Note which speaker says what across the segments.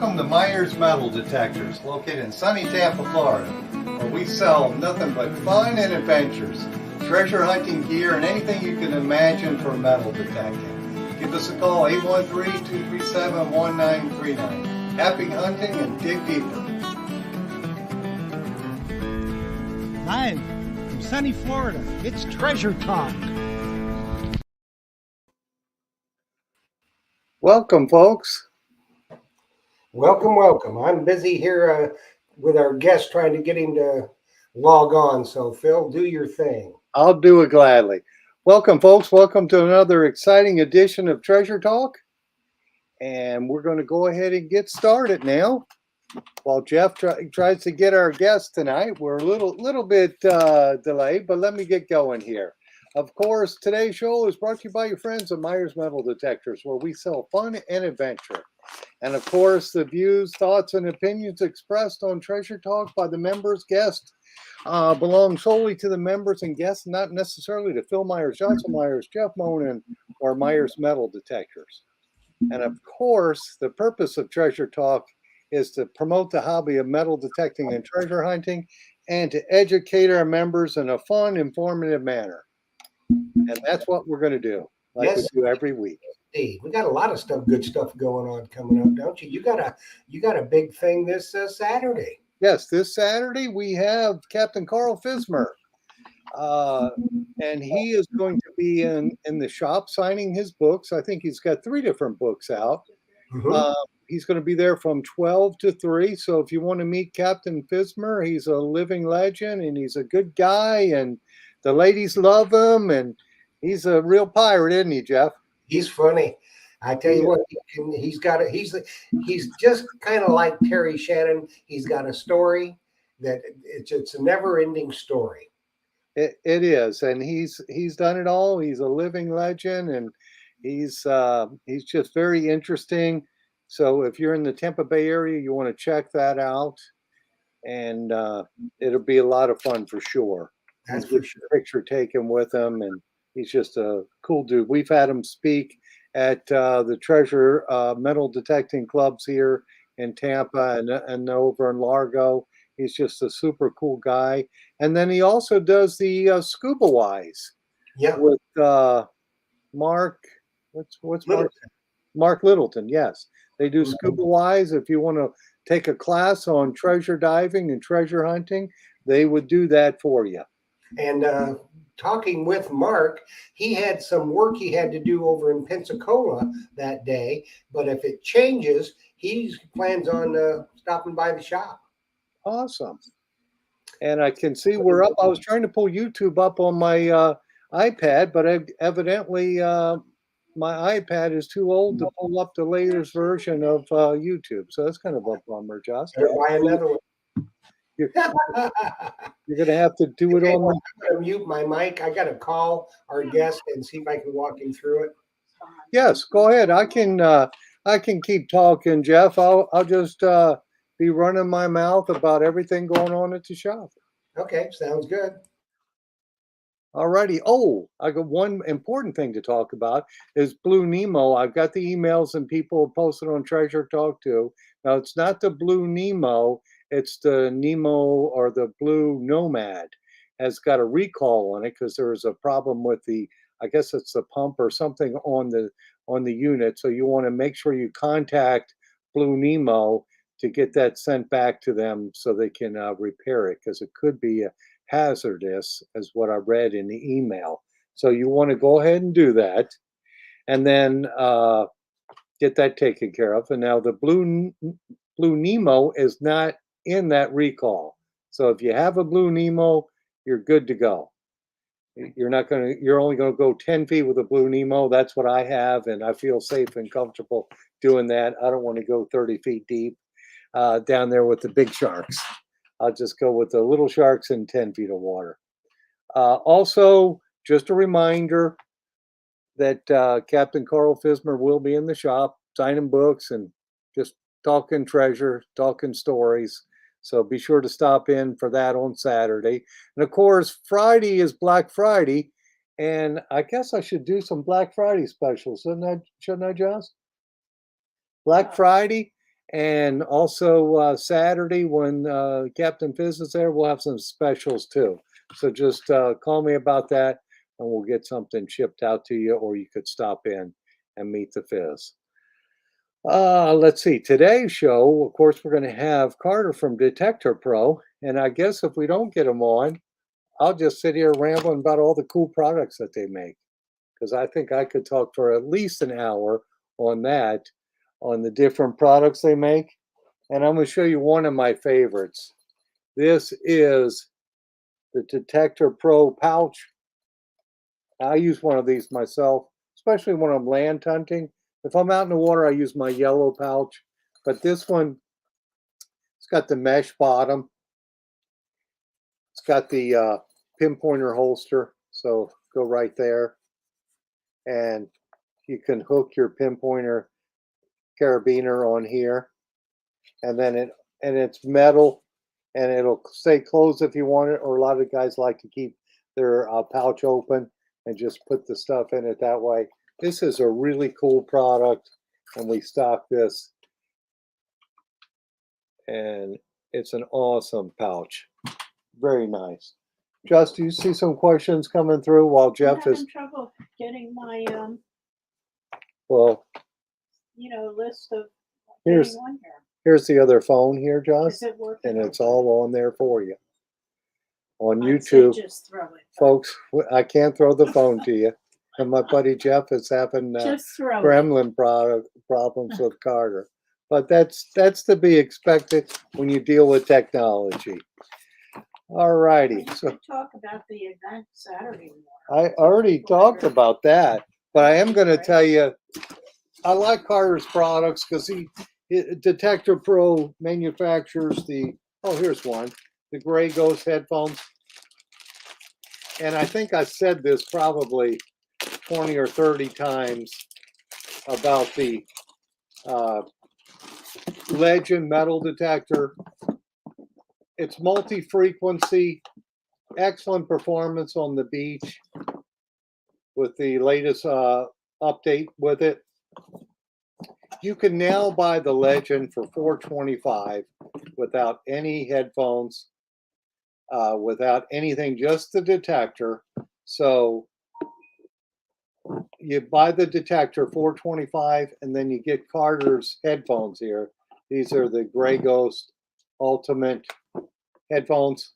Speaker 1: Welcome to Myers Metal Detectors, located in sunny Tampa, Florida, where we sell nothing but fun and adventures, treasure hunting gear, and anything you can imagine for metal detecting. Give us a call, 813-237-1939. Happy hunting and dig deeper.
Speaker 2: Live from sunny Florida, it's Treasure Talk.
Speaker 1: Welcome, folks.
Speaker 3: Welcome. I'm busy here with our guest trying to get him to log on. So, Phil, do your thing.
Speaker 1: I'll do it gladly. Welcome, folks. Welcome to another exciting edition of Treasure Talk. And we're going to go ahead and get started now. While Jeff tries to get our guest tonight, we're a little bit delayed, but let me get going here. Of course, today's show is brought to you by your friends at Myers Metal Detectors, where we sell fun and adventure. And of course, the views, thoughts, and opinions expressed on Treasure Talk by the members, guests, belong solely to the members and guests, not necessarily to Phil Myers, Johnson Myers, Jeff Monin, or Myers Metal Detectors. And of course, the purpose of Treasure Talk is to promote the hobby of metal detecting and treasure hunting, and to educate our members in a fun, informative manner. And that's what we're going to do, like we do every week.
Speaker 3: Indeed. We got a lot of good stuff going on coming up, don't you? You got a big thing this Saturday.
Speaker 1: Yes, this Saturday we have Captain Carl Fismer, and he is going to be in the shop signing his books. I think he's got 3 different books out.
Speaker 3: Mm-hmm.
Speaker 1: He's going to be there from 12 to 3. So if you want to meet Captain Fismer, he's a living legend, and he's a good guy, and the ladies love him, and he's a real pirate, isn't he, Jeff?
Speaker 3: He's funny. I tell you what, he's just kind of like Terry Shannon. He's got a story that it's a never-ending story.
Speaker 1: It is, and he's done it all. He's a living legend, and he's just very interesting. So if you're in the Tampa Bay area, you want to check that out, and it'll be a lot of fun for sure.
Speaker 3: That's for sure.
Speaker 1: Picture taken with him, and he's just a cool dude. We've had him speak at the treasure metal detecting clubs here in Tampa and over in Largo. He's just a super cool guy. And then he also does the Scuba Wise.
Speaker 3: Yeah.
Speaker 1: With Mark, what's
Speaker 3: Littleton.
Speaker 1: Mark Littleton, yes. They do Scuba Wise. If you want to take a class on treasure diving and treasure hunting, they would do that for you.
Speaker 3: And talking with Mark, he had some work he had to do over in Pensacola that day. But if it changes, he plans on stopping by the shop.
Speaker 1: Awesome. And I can see we're up. I was trying to pull YouTube up on my iPad, but evidently my iPad is too old to pull up the latest version of YouTube. So that's kind of a bummer, Josh.
Speaker 3: Buy another one.
Speaker 1: You're going to have to do it on.
Speaker 3: I'm going to mute my mic. I got to call our guest and see if I can walk him through it.
Speaker 1: Yes, go ahead. I can keep talking, Jeff. I'll just be running my mouth about everything going on at the shop.
Speaker 3: Okay, sounds good.
Speaker 1: All righty. Oh, I got one important thing to talk about is Blue Nemo. I've got the emails and people posted on Treasure Talk too. Now, it's not the Blue Nemo. It's the Nemo, or the Blue Nomad, has got a recall on it because there was a problem with I guess it's the pump or something on the unit. So you want to make sure you contact Blue Nemo to get that sent back to them so they can repair it, because it could be hazardous, as what I read in the email. So you want to go ahead and do that, and then get that taken care of. And now the Blue Nemo is not in that recall. So if you have a Blue Nemo, you're good to go. You're only going to go 10 feet with a Blue Nemo. That's what I have, and I feel safe and comfortable doing that. I don't want to go 30 feet deep down there with the big sharks. I'll just go with the little sharks in 10 feet of water. Also, just a reminder that Captain Carl Fismer will be in the shop signing books and just talking treasure, talking stories. So be sure to stop in for that on Saturday. And of course, Friday is Black Friday. And I guess I should do some Black Friday specials, shouldn't I, Joss? Black Friday. And also Saturday when Captain Fizz is there, we'll have some specials too. So just call me about that and we'll get something shipped out to you, or you could stop in and meet the Fizz. Let's see. Today's show, of course, we're going to have Carter from Detector Pro. And I guess if we don't get him on, I'll just sit here rambling about all the cool products that they make. Because I think I could talk for at least an hour on that, on the different products they make. And I'm going to show you one of my favorites. This is the Detector Pro pouch. I use one of these myself, especially when I'm land hunting. If I'm out in the water, I use my yellow pouch. But this one, it's got the mesh bottom. It's got the pinpointer holster. So go right there. And you can hook your pinpointer carabiner on here. And then it's metal and it'll stay closed if you want it. Or a lot of guys like to keep their pouch open and just put the stuff in it that way. This is a really cool product, and we stock this, and it's an awesome pouch. Very nice. Just, do you see some questions coming through while Jeff
Speaker 4: I'm
Speaker 1: is?
Speaker 4: having trouble getting my
Speaker 1: Well,
Speaker 4: list of
Speaker 1: here's
Speaker 4: getting on here.
Speaker 1: here's the other phone here, Josh,
Speaker 4: Is it working?
Speaker 1: and it's all on there for you on
Speaker 4: I'd say
Speaker 1: YouTube,
Speaker 4: just throw it.
Speaker 1: folks. I can't throw the phone to you, and my buddy Jeff is having
Speaker 4: Just throw it.
Speaker 1: gremlin problems with Carter. But that's to be expected when you deal with technology. All righty.
Speaker 4: We
Speaker 1: So
Speaker 4: could talk about the event Saturday morning.
Speaker 1: I already talked about that, but I am going to tell you, I like Carter's products because Detector Pro manufactures here's one, the Gray Ghost headphones. And I think I said this probably 20 or 30 times about the Legend metal detector. It's multi-frequency, excellent performance on the beach with the latest update with it. You can now buy the Legend for $425 without any headphones, without anything, just the detector. So you buy the detector $425, and then you get Carter's headphones here. These are the Gray Ghost Ultimate headphones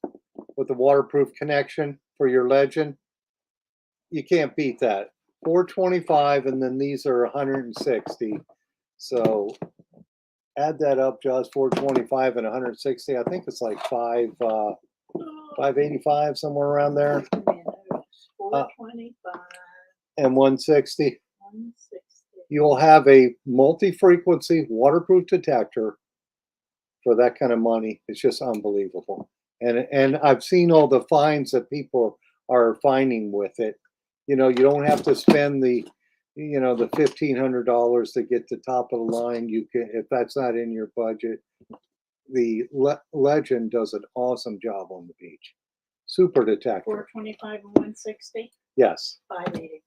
Speaker 1: with the waterproof connection for your Legend. You can't beat that. $425, and then these are $160. So add that up, Josh. $425 and $160. I think it's like $585, somewhere around there.
Speaker 4: $425
Speaker 1: and $160.
Speaker 4: $160.
Speaker 1: You will have a multi-frequency waterproof detector for that kind of money. It's just unbelievable. And I've seen all the finds that people are finding with it. You don't have to spend the $1,500 to get the top of the line. You can, if that's not in your budget. The Legend does an awesome job on the beach. Super detector.
Speaker 4: $425 and $160.
Speaker 1: Yes.
Speaker 4: $585.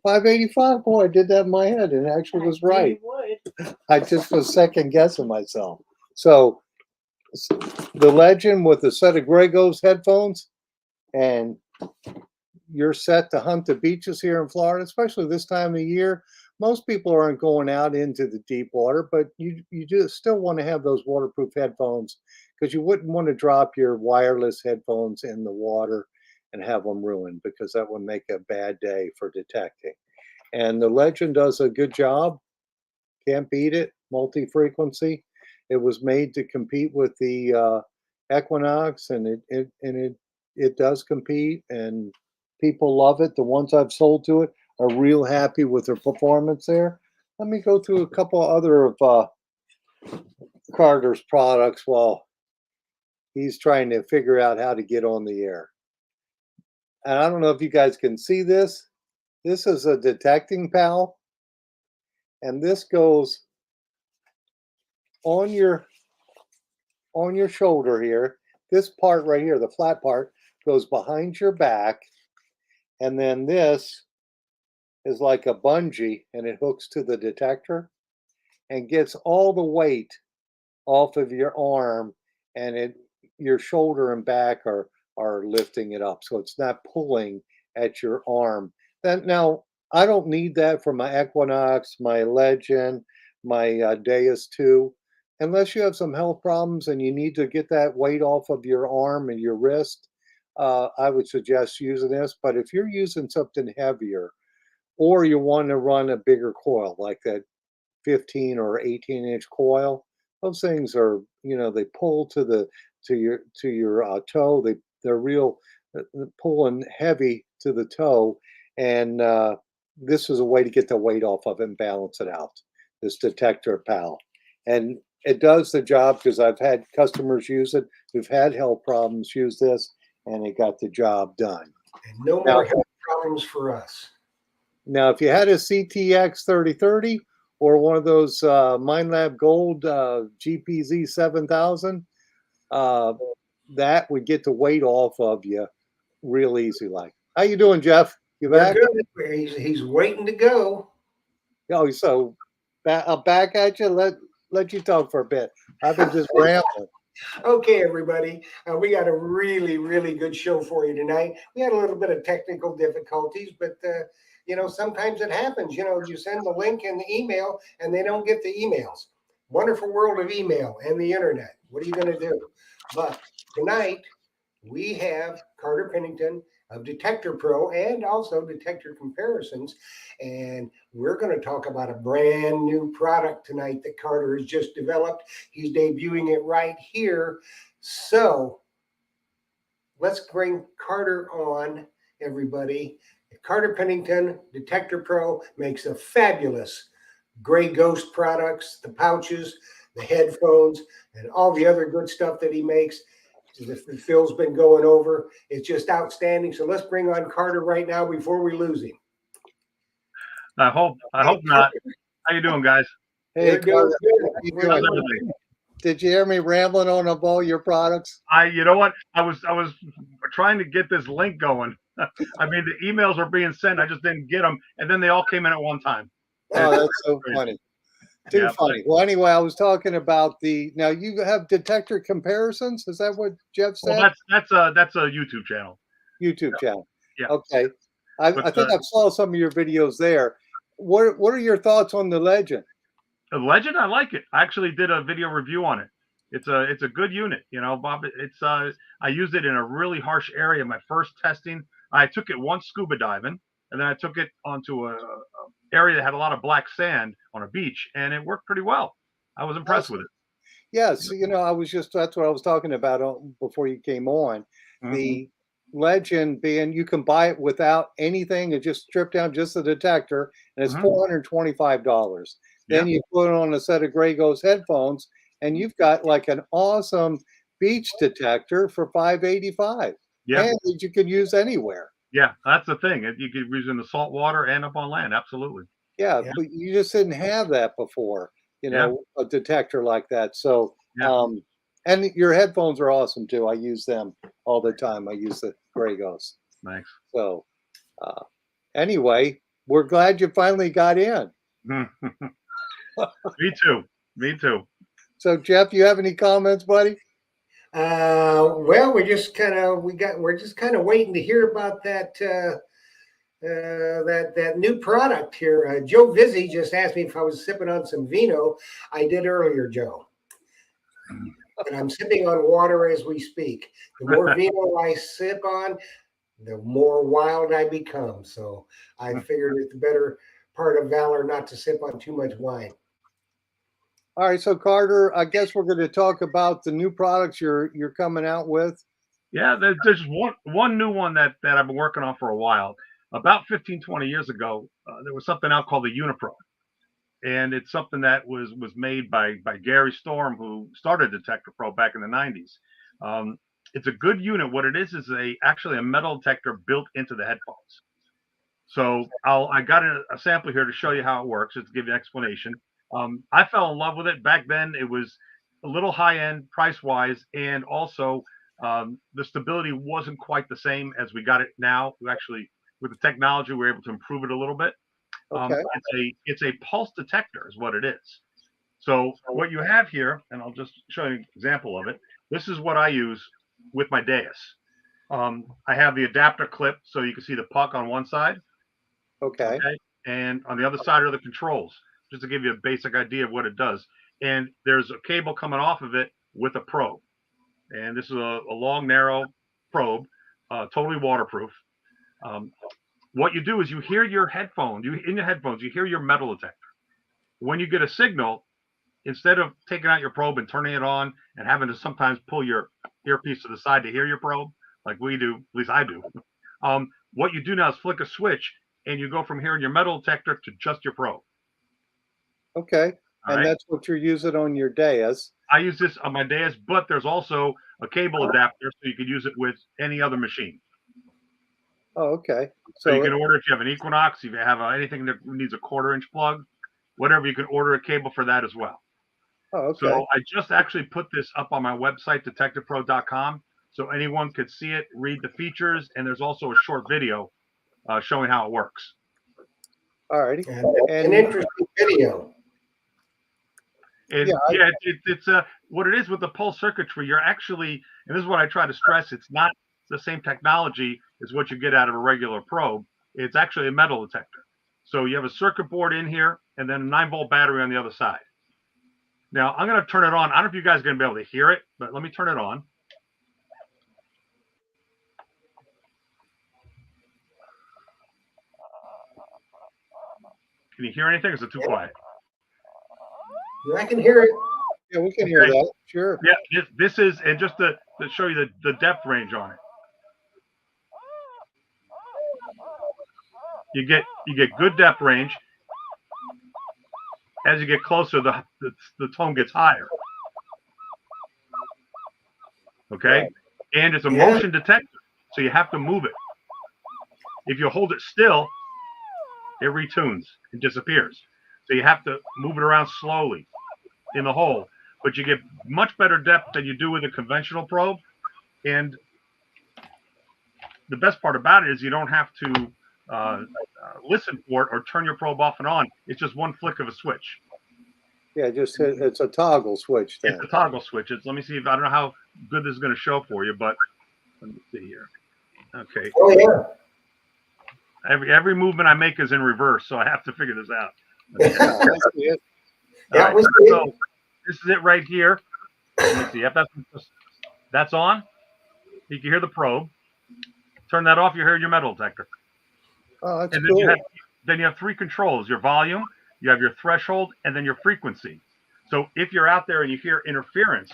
Speaker 1: $585. Boy, I did that in my head, and it actually was right.
Speaker 4: You would.
Speaker 1: I just was second guessing myself. So the Legend with a set of Gray Ghost headphones, and you're set to hunt the beaches here in Florida, especially this time of year. Most people aren't going out into the deep water, but you just still want to have those waterproof headphones, because you wouldn't want to drop your wireless headphones in the water and have them ruined, because that would make a bad day for detecting. And the Legend does a good job. Can't beat it. Multi-frequency. It was made to compete with the Equinox, and it does compete, and people love it. The ones I've sold to it are real happy with their performance there. Let me go through a couple other of Carter's products while he's trying to figure out how to get on the air. And I don't know if you guys can see this. This is a detecting pal, and this goes on your shoulder here. This part right here, the flat part, goes behind your back, and then this is like a bungee, and it hooks to the detector and gets all the weight off of your arm, and your shoulder and back are lifting it up, so it's not pulling at your arm. Then now I don't need that for my Equinox, my Legend, my Deus 2. Unless you have some health problems and you need to get that weight off of your arm and your wrist, I would suggest using this. But if you're using something heavier, or you want to run a bigger coil like that 15 or 18-inch coil, those things are, they pull to your toe. They're real pulling heavy to the toe, and this is a way to get the weight off of it and balance it out. This Detector Pal, and it does the job because I've had customers use it who've had health problems use this, and it got the job done.
Speaker 3: And no
Speaker 1: Now,
Speaker 3: more health problems for us.
Speaker 1: now, if you had a CTX 3030 or one of those MindLab Gold GPZ 7000, uh, that would get the weight off of you real easy. Like, how you doing, Jeff? You
Speaker 3: We're
Speaker 1: back?
Speaker 3: good. He's waiting to go.
Speaker 1: Oh, so I'm back at you. Let you talk for a bit. I've been just rambling.
Speaker 3: Okay, everybody, we got a really, really good show for you tonight. We had a little bit of technical difficulties, but sometimes it happens. You send the link and the email, and they don't get the emails. Wonderful world of email and the internet. What are you going to do? But tonight we have Carter Pennington of Detector Pro and also Detector Comparisons. And we're going to talk about a brand new product tonight that Carter has just developed. He's debuting it right here. So let's bring Carter on, everybody. Carter Pennington, Detector Pro, makes a fabulous Gray Ghost products, the pouches, the headphones, and all the other good stuff that he makes. Phil's been going over. It's just outstanding. So let's bring on Carter right now before we lose him.
Speaker 5: I hope not. How you doing, guys?
Speaker 1: Hey,
Speaker 3: We're doing
Speaker 1: Carter,
Speaker 3: good.
Speaker 1: how you
Speaker 3: We're
Speaker 1: doing?
Speaker 5: How's
Speaker 3: doing
Speaker 5: everything?
Speaker 1: Did you hear me rambling on about all your products?
Speaker 5: You know what? I was trying to get this link going. I mean, the emails were being sent. I just didn't get them, and then they all came in at one time.
Speaker 1: Oh, that's so funny. Too
Speaker 5: Yeah,
Speaker 1: funny. Well, anyway, I was talking about now you have Detector Comparisons. Is that what Jeff
Speaker 5: Well,
Speaker 1: said?
Speaker 5: that's a YouTube channel.
Speaker 1: YouTube channel.
Speaker 5: Yeah.
Speaker 1: Okay. I
Speaker 5: But
Speaker 1: think I saw some of your videos there. What are your thoughts on the Legend?
Speaker 5: the Legend, I like it. I actually did a video review on it. It's a good unit, Bob. It's I used it in a really harsh area. My first testing, I took it once scuba diving, and then I took it onto a area that had a lot of black sand on a beach, and it worked pretty well. I was impressed with it.
Speaker 1: Yes, that's what I was talking about before you came on.
Speaker 5: Mhm.
Speaker 1: The Legend being you can buy it without anything and just strip down just the detector, and it's
Speaker 5: Mhm.
Speaker 1: $425. Then
Speaker 5: Yeah.
Speaker 1: you put it on a set of Grey Ghost headphones, and you've got like an awesome beach detector for $585,
Speaker 5: Yeah.
Speaker 1: and that you can use anywhere.
Speaker 5: Yeah, that's the thing. You could use it in the salt water and up on land. Absolutely.
Speaker 1: Yeah,
Speaker 3: Yeah.
Speaker 1: but you just didn't have that before,
Speaker 5: Yeah.
Speaker 1: a detector like that. So,
Speaker 5: Yeah.
Speaker 1: and your headphones are awesome too. I use them all the time. I use the Grey Ghost.
Speaker 5: Thanks.
Speaker 1: So, uh, anyway, we're glad you finally got in.
Speaker 5: Me too. Me too.
Speaker 1: So, Jeff, you have any comments, buddy?
Speaker 3: Well, we're just kind of waiting to hear about that new product here. Joe Vizzi just asked me if I was sipping on some vino. I did earlier, Joe. And I'm sipping on water as we speak. The more vino I sip on, the more wild I become. So I figured it's the better part of valor not to sip on too much wine.
Speaker 1: All right, so Carter, I guess we're going to talk about the new products you're coming out with.
Speaker 5: Yeah, there's one new one that I've been working on for a while. About 15, 20 years ago, there was something out called the Unipro. And it's something that was made by Gary Storm, who started Detector Pro back in the 90s. It's a good unit. What it is actually a metal detector built into the headphones. So I got a sample here to show you how it works, just to give you an explanation. I fell in love with it. Back then, it was a little high-end price-wise, and also the stability wasn't quite the same as we got it now. We actually, with the technology, we're able to improve it a little bit.
Speaker 1: Okay.
Speaker 5: It's a pulse detector is what it is. So what you have here, and I'll just show you an example of it. This is what I use with my dais. I have the adapter clip so you can see the puck on one side,
Speaker 1: Okay.
Speaker 5: okay, and on the other side are the controls, just to give you a basic idea of what it does. And there's a cable coming off of it with a probe, and this is a long, narrow probe, totally waterproof. Um, what you do is you hear your headphones, in your headphones, you hear your metal detector. When you get a signal, instead of taking out your probe and turning it on and having to sometimes pull your earpiece to the side to hear your probe, like we do, at least I do, what you do now is flick a switch and you go from hearing your metal detector to just your probe.
Speaker 1: Okay.
Speaker 5: All
Speaker 1: And
Speaker 5: right.
Speaker 1: that's what you're using on your dais.
Speaker 5: I use this on my dais, but there's also a cable adapter so you could use it with any other machine.
Speaker 1: Oh, okay.
Speaker 5: So you
Speaker 1: So,
Speaker 5: can order if you have an Equinox, if you have anything that needs a 1/4 inch plug, whatever, you can order a cable for that as well.
Speaker 1: oh,
Speaker 5: So
Speaker 1: okay.
Speaker 5: I just actually put this up on my website, detectivepro.com, so anyone could see it, read the features, and there's also a short video showing how it works.
Speaker 1: All righty.
Speaker 3: And an
Speaker 1: And
Speaker 3: interesting video.
Speaker 1: yeah,
Speaker 5: And yeah, it's what it is with the pulse circuitry. You're actually, and this is what I try to stress, it's not the same technology as what you get out of a regular probe. It's actually a metal detector. So you have a circuit board in here and then a 9-volt battery on the other side. Now I'm going to turn it on. I don't know if you guys are going to be able to hear it, but let me turn it on. Can you hear anything? Is it too quiet?
Speaker 3: I can hear it.
Speaker 1: yeah, we can hear
Speaker 5: Okay.
Speaker 1: that. Sure.
Speaker 5: Yeah, this is, and just to show you the depth range on it. You get good depth range. As you get closer, the tone gets higher. Okay,
Speaker 1: Right.
Speaker 5: and it's a
Speaker 3: Yeah.
Speaker 5: motion detector, so you have to move it. If you hold it still, it retunes, it disappears. So you have to move it around slowly in the hole, but you get much better depth than you do with a conventional probe. And the best part about it is you don't have to listen for it or turn your probe off and on. It's just one flick of a switch.
Speaker 1: Yeah, it's a toggle switch then.
Speaker 5: It's a toggle switch. Let me see if I don't know how good this is going to show for you, but let me see here. Okay.
Speaker 3: Oh yeah.
Speaker 5: Every movement I make is in reverse, so I have to figure this out.
Speaker 1: Yeah, I see it.
Speaker 3: Yeah,
Speaker 5: All right, so this is it right here. Let me see. If that's on, you can hear the probe. Turn that off, you hear your metal detector.
Speaker 1: Oh, that's
Speaker 5: And
Speaker 1: cool.
Speaker 5: then you have 3 controls: your volume, you have your threshold, and then your frequency. So if you're out there and you hear interference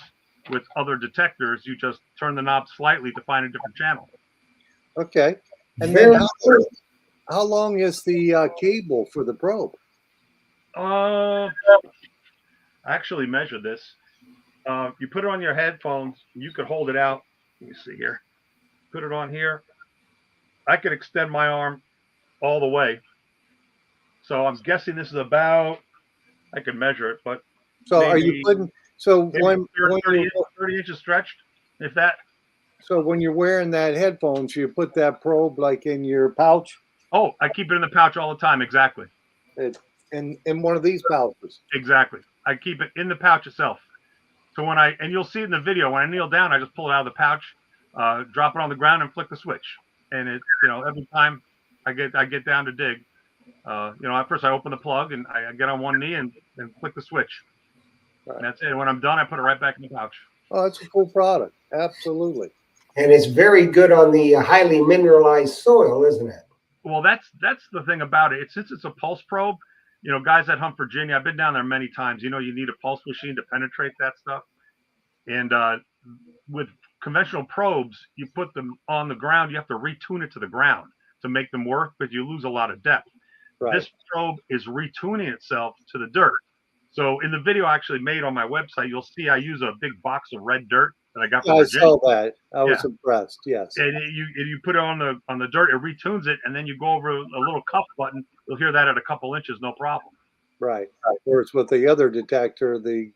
Speaker 5: with other detectors, you just turn the knob slightly to find a different channel.
Speaker 1: Okay. And
Speaker 3: Very
Speaker 1: then
Speaker 3: good.
Speaker 1: how long is the cable for the probe?
Speaker 5: I actually measured this. You put it on your headphones. You could hold it out. Let me see here. Put it on here. I could extend my arm all the way. So I'm guessing this is about, I can measure it, but
Speaker 1: So are you
Speaker 5: maybe
Speaker 1: putting so
Speaker 5: maybe
Speaker 1: when
Speaker 5: 30, 30 inches stretched, if that.
Speaker 1: so when you're wearing that headphones, you put that probe like in your pouch?
Speaker 5: Oh, I keep it in the pouch all the time. Exactly.
Speaker 1: It's in one of these pouches.
Speaker 5: Exactly. I keep it in the pouch itself. So and you'll see it in the video, when I kneel down, I just pull it out of the pouch, drop it on the ground and flick the switch. And it, every time I get down to dig, at first I open the plug and I get on one knee and flick the switch.
Speaker 1: Right.
Speaker 5: And that's it. And when I'm done, I put it right back in the pouch.
Speaker 1: Oh, that's a cool product. Absolutely.
Speaker 3: And it's very good on the highly mineralized soil, isn't it?
Speaker 5: Well, that's the thing about it. Since it's a pulse probe, guys that hunt Virginia, I've been down there many times. You need a pulse machine to penetrate that stuff. And with conventional probes, you put them on the ground. You have to retune it to the ground to make them work, but you lose a lot of depth.
Speaker 1: Right.
Speaker 5: This probe is retuning itself to the dirt. So in the video I actually made on my website, you'll see I use a big box of red dirt that I got from
Speaker 1: I
Speaker 5: Virginia.
Speaker 1: saw that. I was impressed. Yes.
Speaker 5: And you put it on the dirt, it retunes it, and then you go over a little cuff button. You'll hear that at a couple inches, no problem.
Speaker 1: Right. Whereas with the other detector, the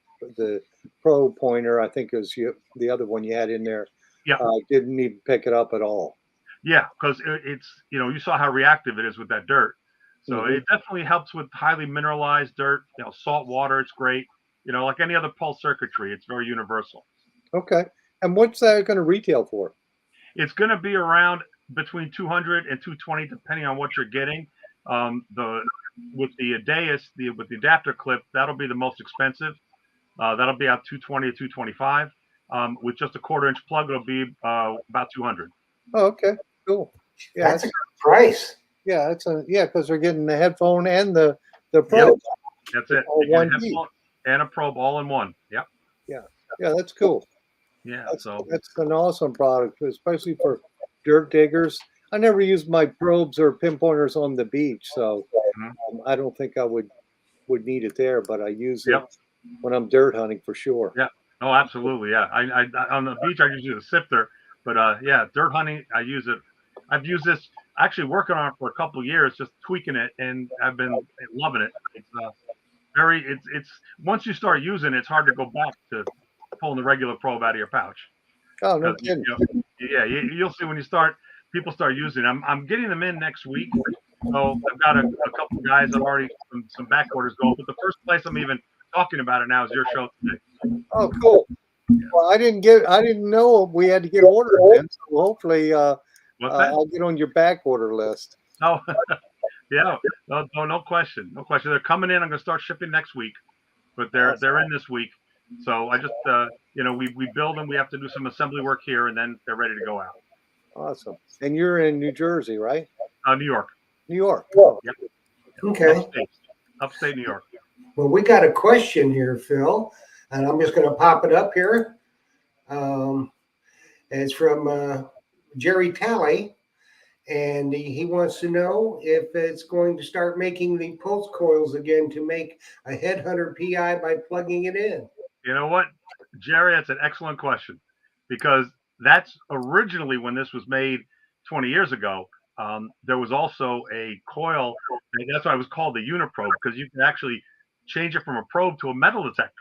Speaker 1: probe pointer, I think is the other one you had in there,
Speaker 5: Yeah.
Speaker 1: didn't even pick it up at all.
Speaker 5: Yeah, because it's you saw how reactive it is with that dirt. So
Speaker 1: Mhm.
Speaker 5: it definitely helps with highly mineralized dirt. Salt water, it's great. You know, like any other pulse circuitry, it's very universal.
Speaker 1: Okay. And what's that going to retail for?
Speaker 5: It's going to be around between 200 and 220, depending on what you're getting. The with the Deus, with the adapter clip, that'll be the most expensive. That'll be out 220 to 225. With just a quarter-inch plug, it'll be about 200.
Speaker 1: Oh, okay. Cool. Yeah,
Speaker 3: That's a good price.
Speaker 1: yeah, because they're getting the headphone and the
Speaker 5: Yep,
Speaker 1: probe.
Speaker 5: that's
Speaker 1: It's
Speaker 5: it.
Speaker 1: all
Speaker 5: You get a
Speaker 1: one piece.
Speaker 5: headphone and a probe all in one. Yep.
Speaker 1: Yeah. Yeah, that's cool.
Speaker 5: Yeah.
Speaker 1: That's
Speaker 5: So
Speaker 1: that's an awesome product, especially for dirt diggers. I never use my probes or pinpointers on the beach, so
Speaker 5: mhm.
Speaker 1: I don't think I would need it there, but I use it
Speaker 5: Yep.
Speaker 1: when I'm dirt hunting for sure.
Speaker 5: Yeah. Oh, absolutely. Yeah. I on the beach I use a sifter, but yeah, dirt hunting I use it. I've used this actually working on it for a couple of years, just tweaking it, and I've been loving it. It's it's once you start using it, it's hard to go back to pulling the regular probe out of your pouch.
Speaker 1: Oh, no
Speaker 5: 'Cause,
Speaker 1: kidding.
Speaker 5: yeah, you'll see when people start using it. I'm getting them in next week. So I've got a couple of guys. I've already some back orders going. But the first place I'm even talking about it now is your show today.
Speaker 1: Oh, cool. Well, I didn't know we had to get ordered then, so hopefully
Speaker 5: What's that?
Speaker 1: I'll get on your back order list.
Speaker 5: Oh, yeah. No question. No question. They're coming in. I'm going to start shipping next week, but they're in this week. So I just we build them. We have to do some assembly work here, and then they're ready to go out.
Speaker 1: Awesome. And you're in New Jersey, right?
Speaker 5: New York.
Speaker 1: New York.
Speaker 5: Yep.
Speaker 3: Okay.
Speaker 5: Upstate New York.
Speaker 3: Well, we got a question here, Phil, and I'm just going to pop it up here. It's from Jerry Talley, and he wants to know if it's going to start making the pulse coils again to make a headhunter PI by plugging it in.
Speaker 5: You know what, Jerry? That's an excellent question, because that's originally when this was made 20 years ago. There was also a coil. That's why it was called the Uniprobe, because you can actually change it from a probe to a metal detector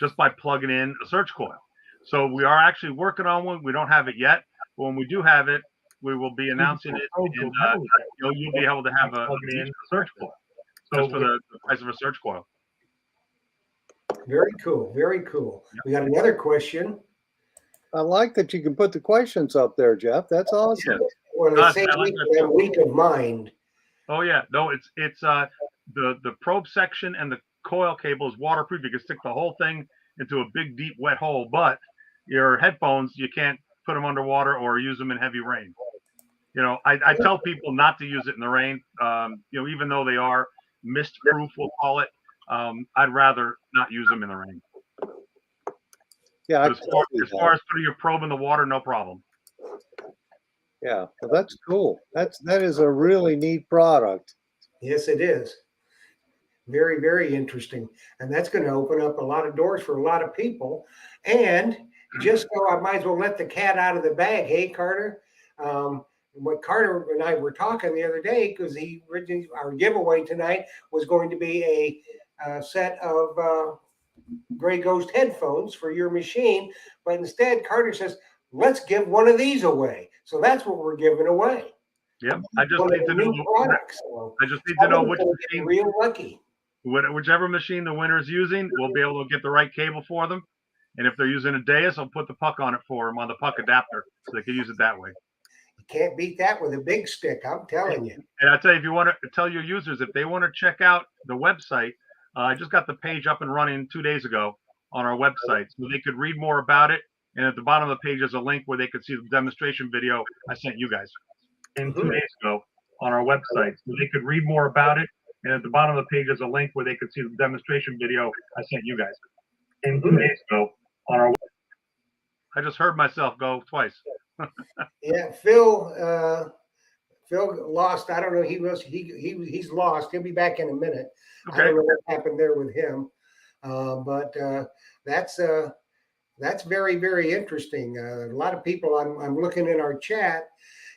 Speaker 5: just by plugging in a search coil. So we are actually working on one. We don't have it yet, but when we do have it, we will be announcing it, and you'll be able to have a search coil just for the price of a search coil.
Speaker 3: Very cool. Very cool. We got another question.
Speaker 1: I like that you can put the questions up there, Jeff. That's awesome.
Speaker 3: Well,
Speaker 5: I
Speaker 3: it says
Speaker 5: like that.
Speaker 3: weak of mind.
Speaker 5: Oh yeah, no, it's the probe section and the coil cable is waterproof. You can stick the whole thing into a big, deep, wet hole, but your headphones, you can't put them underwater or use them in heavy rain. You know, I tell people not to use it in the rain. Even though they are mist proof, we'll call it. I'd rather not use them in the rain.
Speaker 1: Yeah,
Speaker 5: But as far as putting your probe in the water, no problem.
Speaker 1: yeah, well, that's cool. That is a really neat product.
Speaker 3: Yes, it is. Very, very interesting. And that's going to open up a lot of doors for a lot of people. And just so I might as well let the cat out of the bag. Hey, Carter. What Carter and I were talking the other day, because our giveaway tonight was going to be a set of Gray Ghost headphones for your machine. But instead, Carter says, let's give one of these away. So that's what we're giving away.
Speaker 5: Yep. I just
Speaker 3: One of
Speaker 5: need
Speaker 3: the
Speaker 5: to
Speaker 3: new
Speaker 5: know.
Speaker 3: products. So
Speaker 5: I just need to know which
Speaker 3: I'm gonna get
Speaker 5: machine,
Speaker 3: real lucky.
Speaker 5: whichever machine the winner's using, we'll be able to get the right cable for them. And if they're using a Deus, I'll put the puck on it for them on the puck adapter, so they can use it that way.
Speaker 3: You can't beat that with a big stick. I'm telling you.
Speaker 5: And I tell you, if you want to tell your users, if they want to check out the website, I just got the page up and running 2 days ago on our website, so they could read more about it. And at the bottom of the page is a link where they could see the demonstration video I sent you guys 2 days ago on our website, so they could read more about it. And at the bottom of the page is a link where they could see the demonstration video I sent you guys 2 days ago on our. I just heard myself go twice.
Speaker 3: Yeah, Phil lost. I don't know. He's lost. He'll be back in a minute. I
Speaker 5: Okay.
Speaker 3: don't know what happened there with him. But that's very, very interesting. A lot of people. I'm looking in our chat,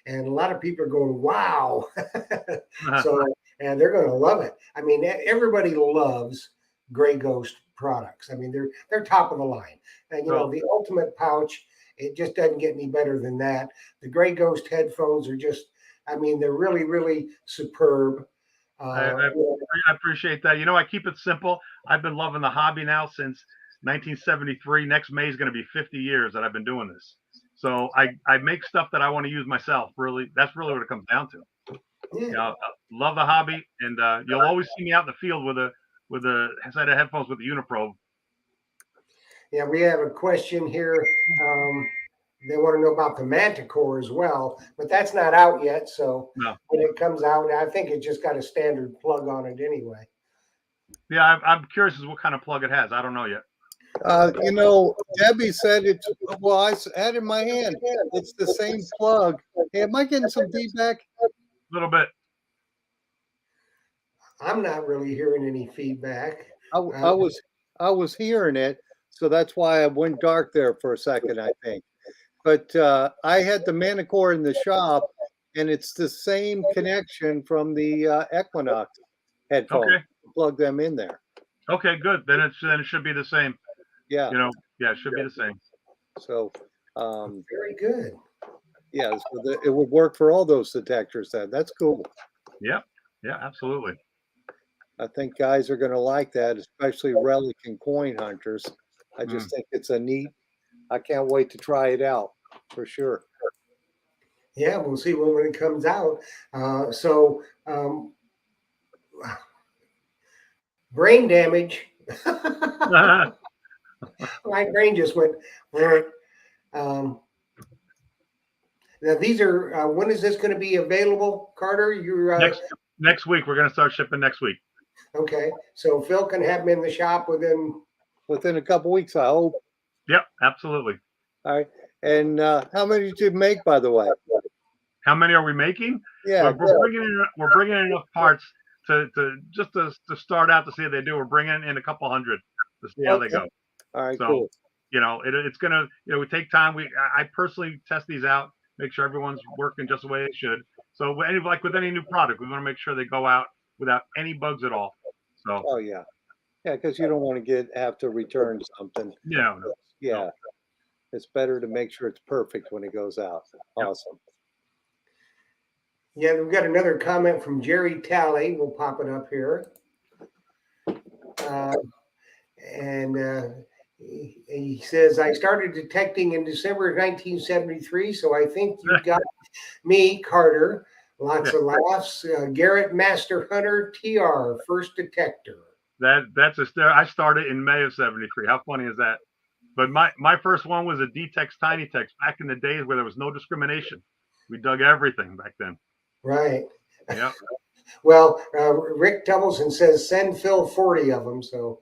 Speaker 3: and a lot of people are going, "Wow!" So, and they're going to love it. I mean, everybody loves Gray Ghost products. I mean, they're top of the line. And the ultimate pouch. It just doesn't get any better than that. The Gray Ghost headphones are just. I mean, they're really, really superb.
Speaker 5: I, I, I appreciate that. I keep it simple. I've been loving the hobby now since 1973. Next May is going to be 50 years that I've been doing this. So I make stuff that I want to use myself. Really, that's really what it comes down to.
Speaker 3: Yeah.
Speaker 5: Love the hobby, and you'll always see me out in the field with a set of headphones with the Uniprobe.
Speaker 3: Yeah, we have a question here. They want to know about the Manticore as well, but that's not out yet. So
Speaker 5: No.
Speaker 3: when it comes out, I think it just got a standard plug on it anyway.
Speaker 5: Yeah, I'm curious as what kind of plug it has. I don't know yet.
Speaker 1: Debbie said it's, well, had in my hand, it's the same plug. Hey, am I getting some feedback?
Speaker 5: A little bit.
Speaker 3: I'm not really hearing any feedback.
Speaker 1: I was hearing it, so that's why I went dark there for a second, I think. But I had the Manicore in the shop, and it's the same connection from the Equinox headphones.
Speaker 5: Okay.
Speaker 1: Plug them in there.
Speaker 5: Okay, good. Then it should be the same.
Speaker 1: Yeah.
Speaker 5: Yeah, it should be the same.
Speaker 1: So,
Speaker 3: Very good.
Speaker 1: yeah, so it would work for all those detectors then. That's cool.
Speaker 5: Yep. Yeah, absolutely.
Speaker 1: I think guys are going to like that, especially relic and coin hunters. I just think it's I can't wait to try it out for sure.
Speaker 3: Yeah, we'll see when it comes out. Brain damage. My brain just went. Now these are. When is this going to be available, Carter? You're
Speaker 5: next week. We're going to start shipping next week.
Speaker 3: Okay, so Phil can have them in the shop
Speaker 1: within a couple weeks, I hope.
Speaker 5: Yep, absolutely.
Speaker 1: All right. And how many did you make, by the way?
Speaker 5: How many are we making?
Speaker 1: Yeah,
Speaker 5: we're bringing in enough parts to start out to see how they do. We're bringing in a couple hundred to see how they go.
Speaker 1: All right,
Speaker 5: so,
Speaker 1: cool.
Speaker 5: It's gonna, we take time. I personally test these out, make sure everyone's working just the way it should. So, like with any new product, we want to make sure they go out without any bugs at all. So.
Speaker 1: Oh yeah, because you don't want to have to return something.
Speaker 5: No.
Speaker 1: Yeah,
Speaker 5: no.
Speaker 1: It's better to make sure it's perfect when it goes out. Awesome.
Speaker 3: Yeah, we've got another comment from Jerry Talley. We'll pop it up here. He says, I started detecting in December of 1973, so I think you got me, Carter. Lots of laughs. Garrett Master Hunter TR, first detector.
Speaker 5: I started in May of 73. How funny is that? But my first one was a D-Tex Tiny Tex back in the days where there was no discrimination. We dug everything back then.
Speaker 3: Right.
Speaker 5: Yeah.
Speaker 3: Well, Rick Tubbleson says send Phil 40 of them. So.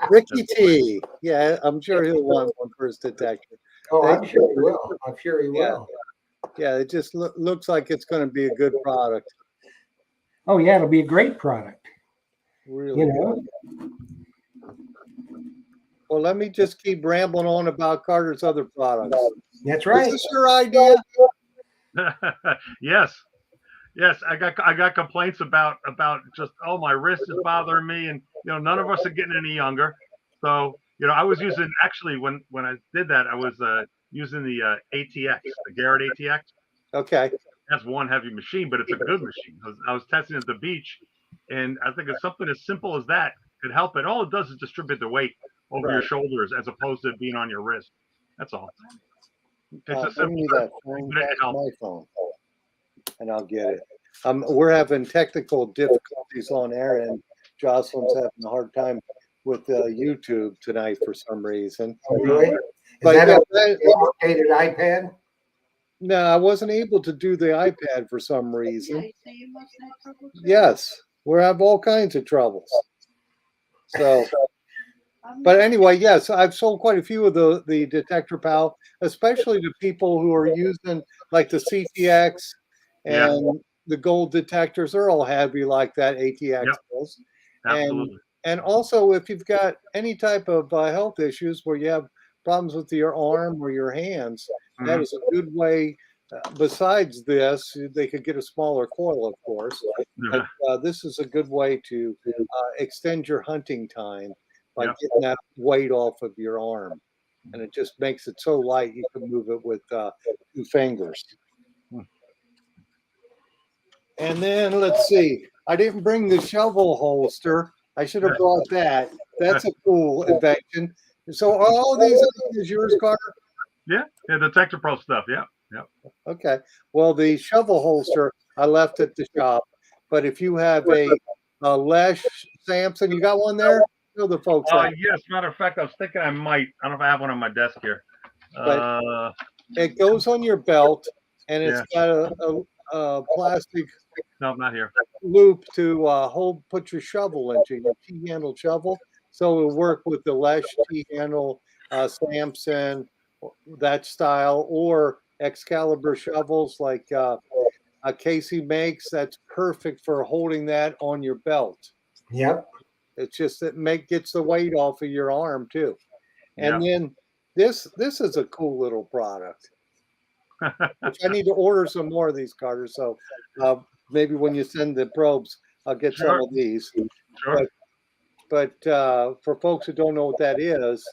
Speaker 1: Ricky T. Yeah, I'm sure he'll want one for his detector.
Speaker 3: Oh, I'm sure he will. I'm sure he will.
Speaker 1: Yeah, it just looks like it's going to be a good product.
Speaker 3: Oh yeah, it'll be a great product.
Speaker 1: Really good. Well, let me just keep rambling on about Carter's other products.
Speaker 3: That's right.
Speaker 1: Is this your idea?
Speaker 5: Yes. I got complaints about just, my wrist is bothering me, and none of us are getting any younger. So I was using, actually when I did that, I was using the ATX, the Garrett ATX.
Speaker 1: Okay.
Speaker 5: That's one heavy machine, but it's a good machine. I was testing at the beach, and I think it's something as simple as that could help it. All it does is distribute the weight over your shoulders as opposed to being on your wrist. That's all. It's a simple
Speaker 1: my phone, and I'll get it. We're having technical difficulties on air, and Jocelyn's having a hard time with YouTube tonight for some reason.
Speaker 3: Oh, really? Is
Speaker 1: but
Speaker 3: that an updated iPad?
Speaker 1: No, I wasn't able to do the iPad for some reason. Yes, we have all kinds of troubles. So, but anyway, yes, I've sold quite a few of the Detector Pal, especially to people who are using like the CTX and the gold detectors. They're all heavy like that, ATX.
Speaker 5: Absolutely.
Speaker 1: And also, if you've got any type of health issues where you have problems with your arm or your hands, that is a good way. Besides this, they could get a smaller coil, of course. But this is a good way to extend your hunting time by getting that weight off of your arm. And it just makes it so light you can move it with 2 fingers. And then let's see. I didn't bring the shovel holster. I should have brought that. That's a cool invention. So are all these ideas yours, Carter?
Speaker 5: Yeah, Detector Pro stuff. Yeah, yeah.
Speaker 1: Okay. Well, the shovel holster I left at the shop, but if you have a Lesh Samson, you got one there? Show the folks that.
Speaker 5: Yes. Matter of fact, I was thinking I might. I don't know if I have one on my desk here.
Speaker 1: But
Speaker 5: Uh,
Speaker 1: it goes on your belt, and it's
Speaker 5: yeah.
Speaker 1: got a plastic
Speaker 5: No, not here.
Speaker 1: loop to put your shovel into, your T-handle shovel. So it'll work with the Lesh T-handle Samson, that style, or Excalibur shovels like Casey makes. That's perfect for holding that on your belt.
Speaker 3: Yep.
Speaker 1: It's just gets the weight off of your arm too. And
Speaker 5: Yeah.
Speaker 1: then this is a cool little product, which I need to order some more of these, Carter. So maybe when you send the probes, I'll get some
Speaker 5: Sure.
Speaker 1: of these.
Speaker 5: Sure.
Speaker 1: But for folks who don't know what that is,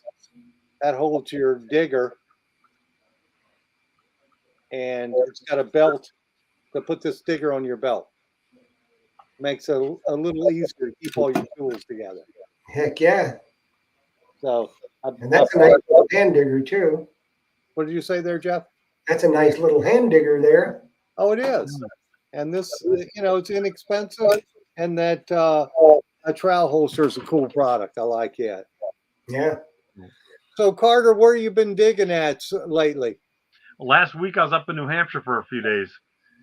Speaker 1: that holds your digger, and it's got a belt to put this digger on your belt. Makes it a little easier to keep all your tools together.
Speaker 3: Heck yeah.
Speaker 1: So,
Speaker 3: And that's a nice little hand digger too.
Speaker 1: what did you say there, Jeff?
Speaker 3: That's a nice little hand digger there.
Speaker 1: Oh, it is. And this, it's inexpensive, and that a trowel holster is a cool product. I like it.
Speaker 3: Yeah.
Speaker 1: So, Carter, where you been digging at lately?
Speaker 5: Last week I was up in New Hampshire for a few days,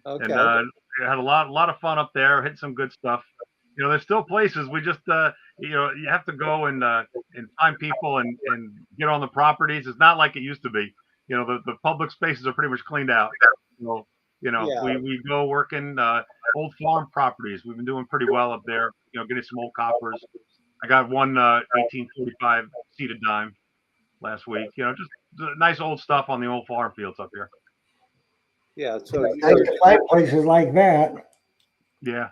Speaker 1: Okay.
Speaker 5: and I had a lot of fun up there. Hit some good stuff. There's still places we just you have to go and find people and get on the properties. It's not like it used to be. The public spaces are pretty much cleaned out. So
Speaker 1: Yeah.
Speaker 5: we go working old farm properties. We've been doing pretty well up there. Getting some old coppers. I got one 1845 seated dime last week. Just nice old stuff on the old farm fields up here.
Speaker 1: Yeah. So
Speaker 3: It's nice to find places like that.
Speaker 5: Yeah.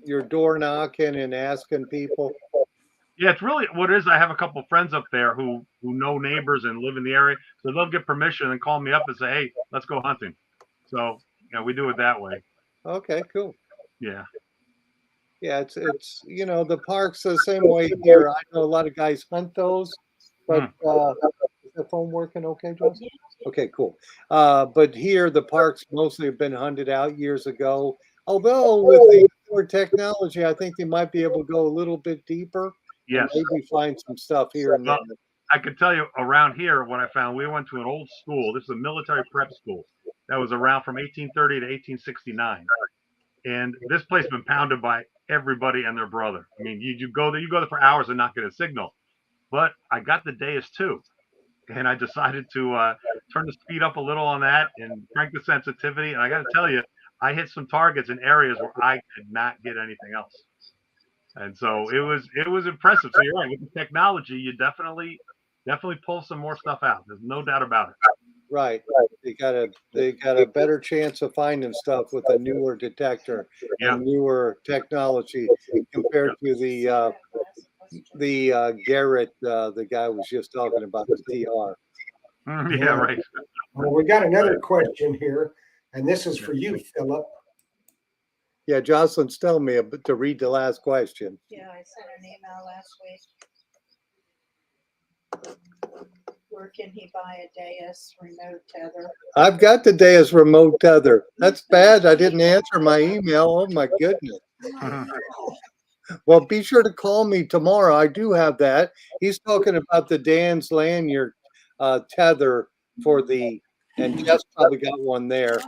Speaker 1: you're door knocking and asking people.
Speaker 5: Yeah, it's really what it is. I have a couple friends up there who know neighbors and live in the area, so they'll get permission and call me up and say, "Hey, let's go hunting." So we do it that way.
Speaker 1: Okay, cool.
Speaker 5: Yeah.
Speaker 1: Yeah, it's the park's the same way here. I know a lot of guys hunt those, but is the phone working okay, Justin? Okay, cool. But here the parks mostly have been hunted out years ago. Although with the newer technology, I think they might be able to go a little bit deeper and
Speaker 5: Yes.
Speaker 1: maybe find some stuff here and there.
Speaker 5: Well, I can tell you around here what I found. We went to an old school. This is a military prep school that was around from 1830 to 1869, and this place has been pounded by everybody and their brother. I mean, you go there for hours and not get a signal. But I got the Deus 2, and I decided to turn the speed up a little on that and crank the sensitivity. And I got to tell you, I hit some targets in areas where I could not get anything else. And so it was impressive. So you're right, with the technology, you definitely pull some more stuff out. There's no doubt about it.
Speaker 1: Right. They got a better chance of finding stuff with a newer detector and newer technology compared to the Garrett, the guy was just talking about, the TR.
Speaker 5: Yeah, right.
Speaker 3: Well, we got another question here, and this is for you, Philip.
Speaker 1: Yeah, Jocelyn's telling me to read the last question.
Speaker 4: Yeah, I sent an email last week. Where can he buy a Deus remote tether?
Speaker 1: I've got the Deus remote tether. That's bad. I didn't answer my email. Oh my goodness. Well, be sure to call me tomorrow. I do have that. He's talking about the Dan's lanyard tether and Jeff's probably got one there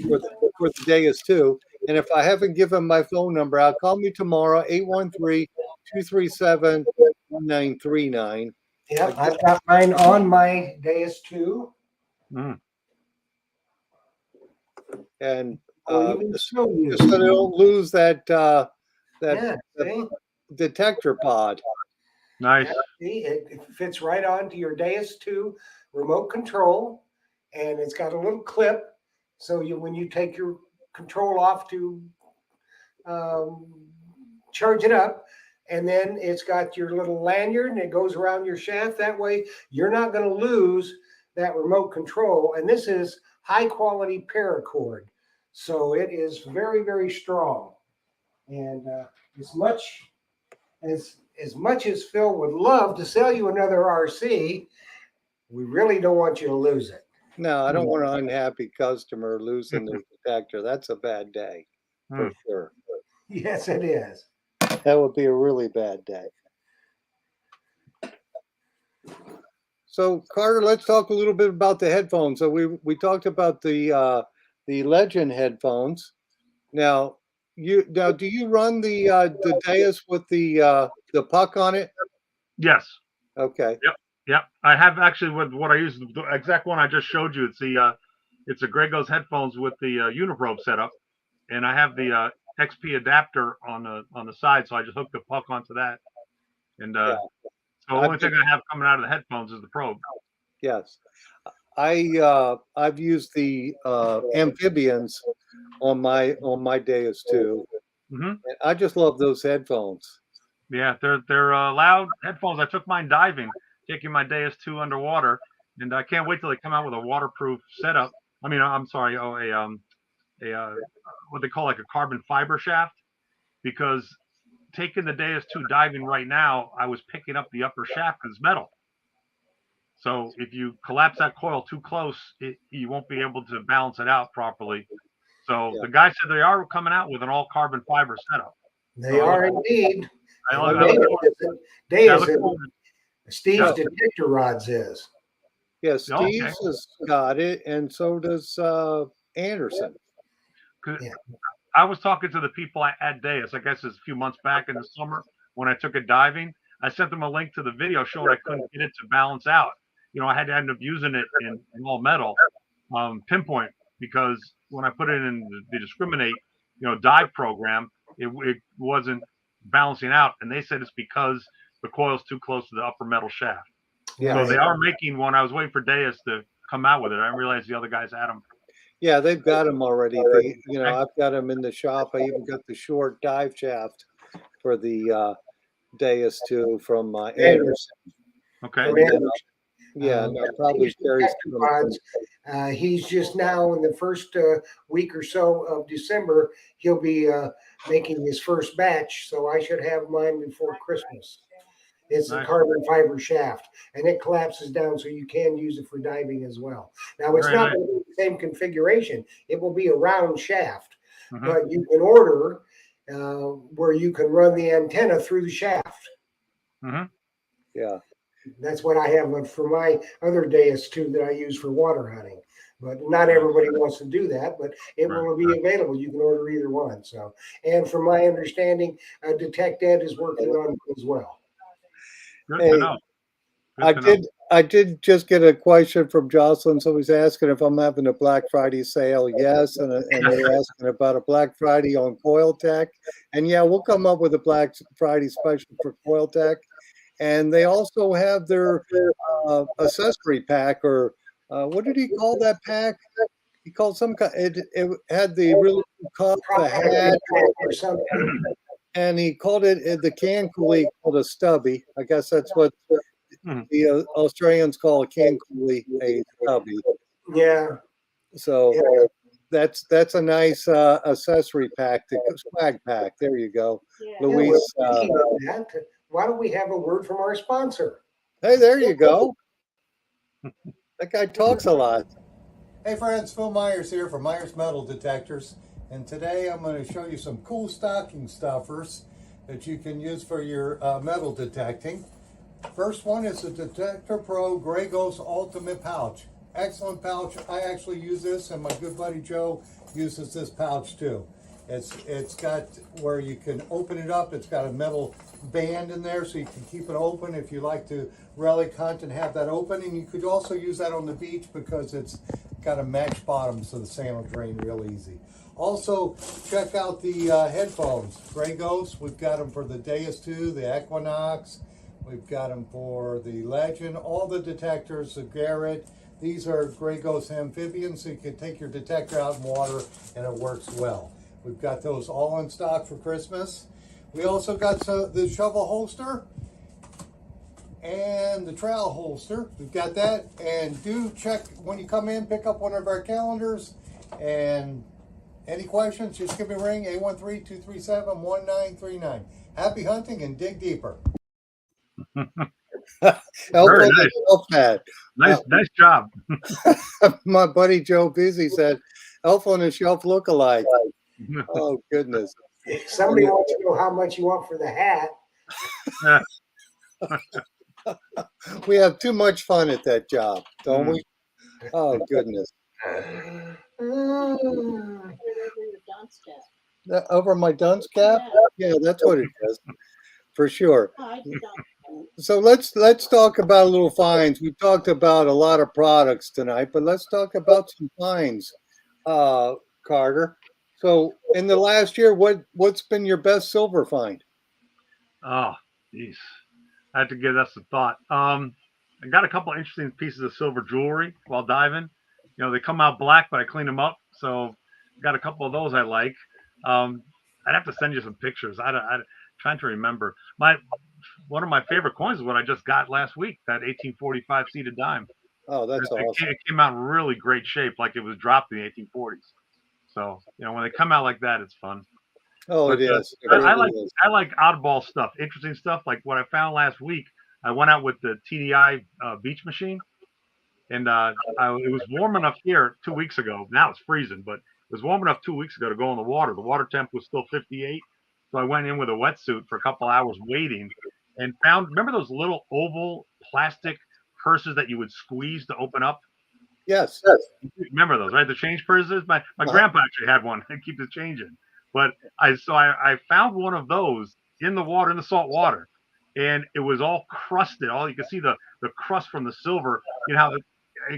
Speaker 1: for the Deus too. And if I haven't given my phone number out, call me tomorrow, 813-237-1939.
Speaker 3: Yeah, I've got mine on my Deus 2.
Speaker 1: And
Speaker 3: Even show you.
Speaker 1: just so they don't lose that
Speaker 3: Yeah, see?
Speaker 1: detector pod.
Speaker 5: Nice.
Speaker 3: Yeah, see, it fits right onto your Deus 2 remote control, and it's got a little clip. So when you take your control off to charge it up, and then it's got your little lanyard and it goes around your shaft. That way you're not going to lose that remote control. And this is high quality paracord. So it is very, very strong. And as much as Phil would love to sell you another RC, we really don't want you to lose it.
Speaker 1: No, I don't want an unhappy customer losing their detector. That's a bad day for sure.
Speaker 3: Yes, it is.
Speaker 1: That would be a really bad day. So Carter, let's talk a little bit about the headphones. So we talked about the Legend headphones. Now do you run the Deus with the puck on it?
Speaker 5: Yes.
Speaker 1: Okay.
Speaker 5: Yep. I have actually what I use, the exact one I just showed you. It's a Grego's headphones with the Uniprobe setup, and I have the XP adapter on the side, so I just hook the puck onto that. And
Speaker 1: Yeah.
Speaker 5: so the only thing I have coming out of the headphones is the probe.
Speaker 1: Yes. I've used the amphibians on my Deus too.
Speaker 5: Mm-hmm.
Speaker 1: And I just love those headphones.
Speaker 5: Yeah, they're loud headphones. I took mine diving, taking my Deus 2 underwater, and I can't wait till they come out with a waterproof setup. I mean, I'm sorry, what they call like a carbon fiber shaft, because taking the Deus 2 diving right now, I was picking up the upper shaft because it's metal. So if you collapse that coil too close, you won't be able to balance it out properly. So the guy said they are coming out with an all carbon fiber setup.
Speaker 3: They are indeed. Steve's detector rods is.
Speaker 1: Yeah, Steve's has got it, and so does Anderson.
Speaker 5: Yeah. I was talking to the people at Deus, I guess it's a few months back in the summer when I took it diving. I sent them a link to the video showing I couldn't get it to balance out. I had to end up using it in all metal pinpoint, because when I put it in the discriminate, dive program, it wasn't balancing out, and they said it's because the coil's too close to the upper metal shaft. Yeah. So they are making one. I was waiting for Deus to come out with it. I didn't realize the other guys had them.
Speaker 1: Yeah, they've got them already. I've got them in the shop. I even got the short dive shaft for the Deus 2 from Anderson.
Speaker 5: Okay.
Speaker 1: Yeah, probably carries
Speaker 3: rods. He's just now in the first week or so of December, he'll be making his first batch. So I should have mine before Christmas. It's a carbon fiber shaft, and it collapses down so you can use it for diving as well. Now, it's not going to be the same configuration. It will be a round shaft, but you can order where you can run the antenna through the shaft.
Speaker 1: Yeah.
Speaker 3: That's what I have for my other Deus 2 that I use for water hunting. But not everybody wants to do that, but it will be available. You can order either one. So, and from my understanding, Detect Ed is working on it as well.
Speaker 5: Good to know.
Speaker 1: I did just get a question from Jocelyn. Somebody's asking if I'm having a Black Friday sale. Yes, and they're asking about a Black Friday on Coil Tech. And yeah, we'll come up with a Black Friday special for Coil Tech. And they also have their accessory pack, or what did he call that pack? He called some kind. It had the really cool cup, the hat,
Speaker 3: or something.
Speaker 1: And he called it the can coolie, called a stubby. I guess that's what the Australians call a can coolie, a stubby.
Speaker 3: Yeah.
Speaker 1: So that's a nice accessory pack, the swag pack. There you go, Luis.
Speaker 3: Why don't we have a word from our sponsor?
Speaker 1: Hey, there you go. That guy talks a lot.
Speaker 6: Hey friends, Phil Myers here from Myers Metal Detectors, and today I'm going to show you some cool stocking stuffers that you can use for your metal detecting. First one is the Detector Pro Grey Ghost Ultimate Pouch. Excellent pouch. I actually use this, and my good buddy Joe uses this pouch too. It's got where you can open it up. It's got a metal band in there so you can keep it open if you like to relic hunt and have that open. And you could also use that on the beach because it's got a mesh bottom so the sand will drain real easy. Also, check out the headphones. Grey Ghost, we've got them for the Deus 2, the Equinox. We've got them for the Legend, all the detectors, the Garrett. These are Grey Ghost amphibians, so you can take your detector out in water and it works well. We've got those all in stock for Christmas. We also got the shovel holster and the trowel holster. We've got that. And do check when you come in, pick up one of our calendars and Any questions? Just give me a ring, 813-237-1939. Happy hunting and dig deeper.
Speaker 1: Elf
Speaker 5: Very
Speaker 1: on the
Speaker 5: nice.
Speaker 1: Shelf hat.
Speaker 5: Nice job.
Speaker 1: My buddy Joe Busy said, Elf on the Shelf look-alike. Oh, goodness.
Speaker 3: If somebody wants to know how much you want for the hat,
Speaker 1: We have too much fun at that job, don't
Speaker 5: Mm.
Speaker 1: we? Oh, goodness.
Speaker 4: Put it over your dunce cap.
Speaker 1: Over my dunce cap? Yeah, that's what it is, for sure.
Speaker 4: Oh, I did not.
Speaker 1: So let's talk about a little finds. We talked about a lot of products tonight, but let's talk about some finds, Carter. So in the last year, what's been your best silver find?
Speaker 5: Oh, jeez. I had to give that some thought. I got a couple interesting pieces of silver jewelry while diving. You know, they come out black, but I clean them up. So got a couple of those I like. I'd have to send you some pictures. I'm trying to remember. One of my favorite coins is what I just got last week. That 1845 seated dime.
Speaker 1: Oh, that's awesome.
Speaker 5: It came out in really great shape, like it was dropped in the 1840s. So you know, when they come out like that, it's fun.
Speaker 1: Oh,
Speaker 5: But
Speaker 1: it is. It
Speaker 5: I
Speaker 1: really
Speaker 5: like
Speaker 1: is.
Speaker 5: I like oddball stuff, interesting stuff. Like what I found last week. I went out with the TDI beach machine, and it was warm enough here 2 weeks ago. Now it's freezing, but it was warm enough 2 weeks ago to go in the water. The water temp was still 58, so I went in with a wetsuit for a couple hours waiting, and found. Remember those little oval plastic purses that you would squeeze to open up?
Speaker 1: Yes.
Speaker 5: Remember those, right? The change purses. My
Speaker 1: Uh-huh.
Speaker 5: grandpa actually had one and keeps it changing. But I found one of those in the water, in the salt water, and it was all crusted. All you could see the crust from the silver. You know how the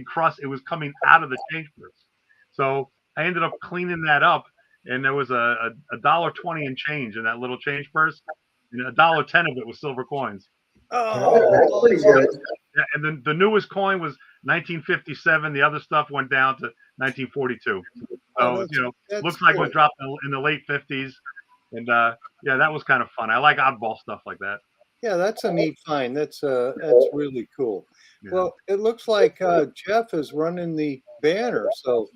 Speaker 5: crust it was coming out of the change purse. So I ended up cleaning that up, and there was a $1.20 in change in that little change purse, and $1.10 of it was silver coins.
Speaker 3: that's pretty good.
Speaker 5: Yeah, and then the newest coin was 1957. The other stuff went down to 1942.
Speaker 1: Oh,
Speaker 5: So
Speaker 1: that's
Speaker 5: looks like it
Speaker 1: cool.
Speaker 5: was dropped in the late 50s, and yeah, that was kind of fun. I like oddball stuff like that.
Speaker 1: Yeah, that's a neat find. That's really cool.
Speaker 5: Yeah.
Speaker 1: Well, it looks like Jeff is running the banner, so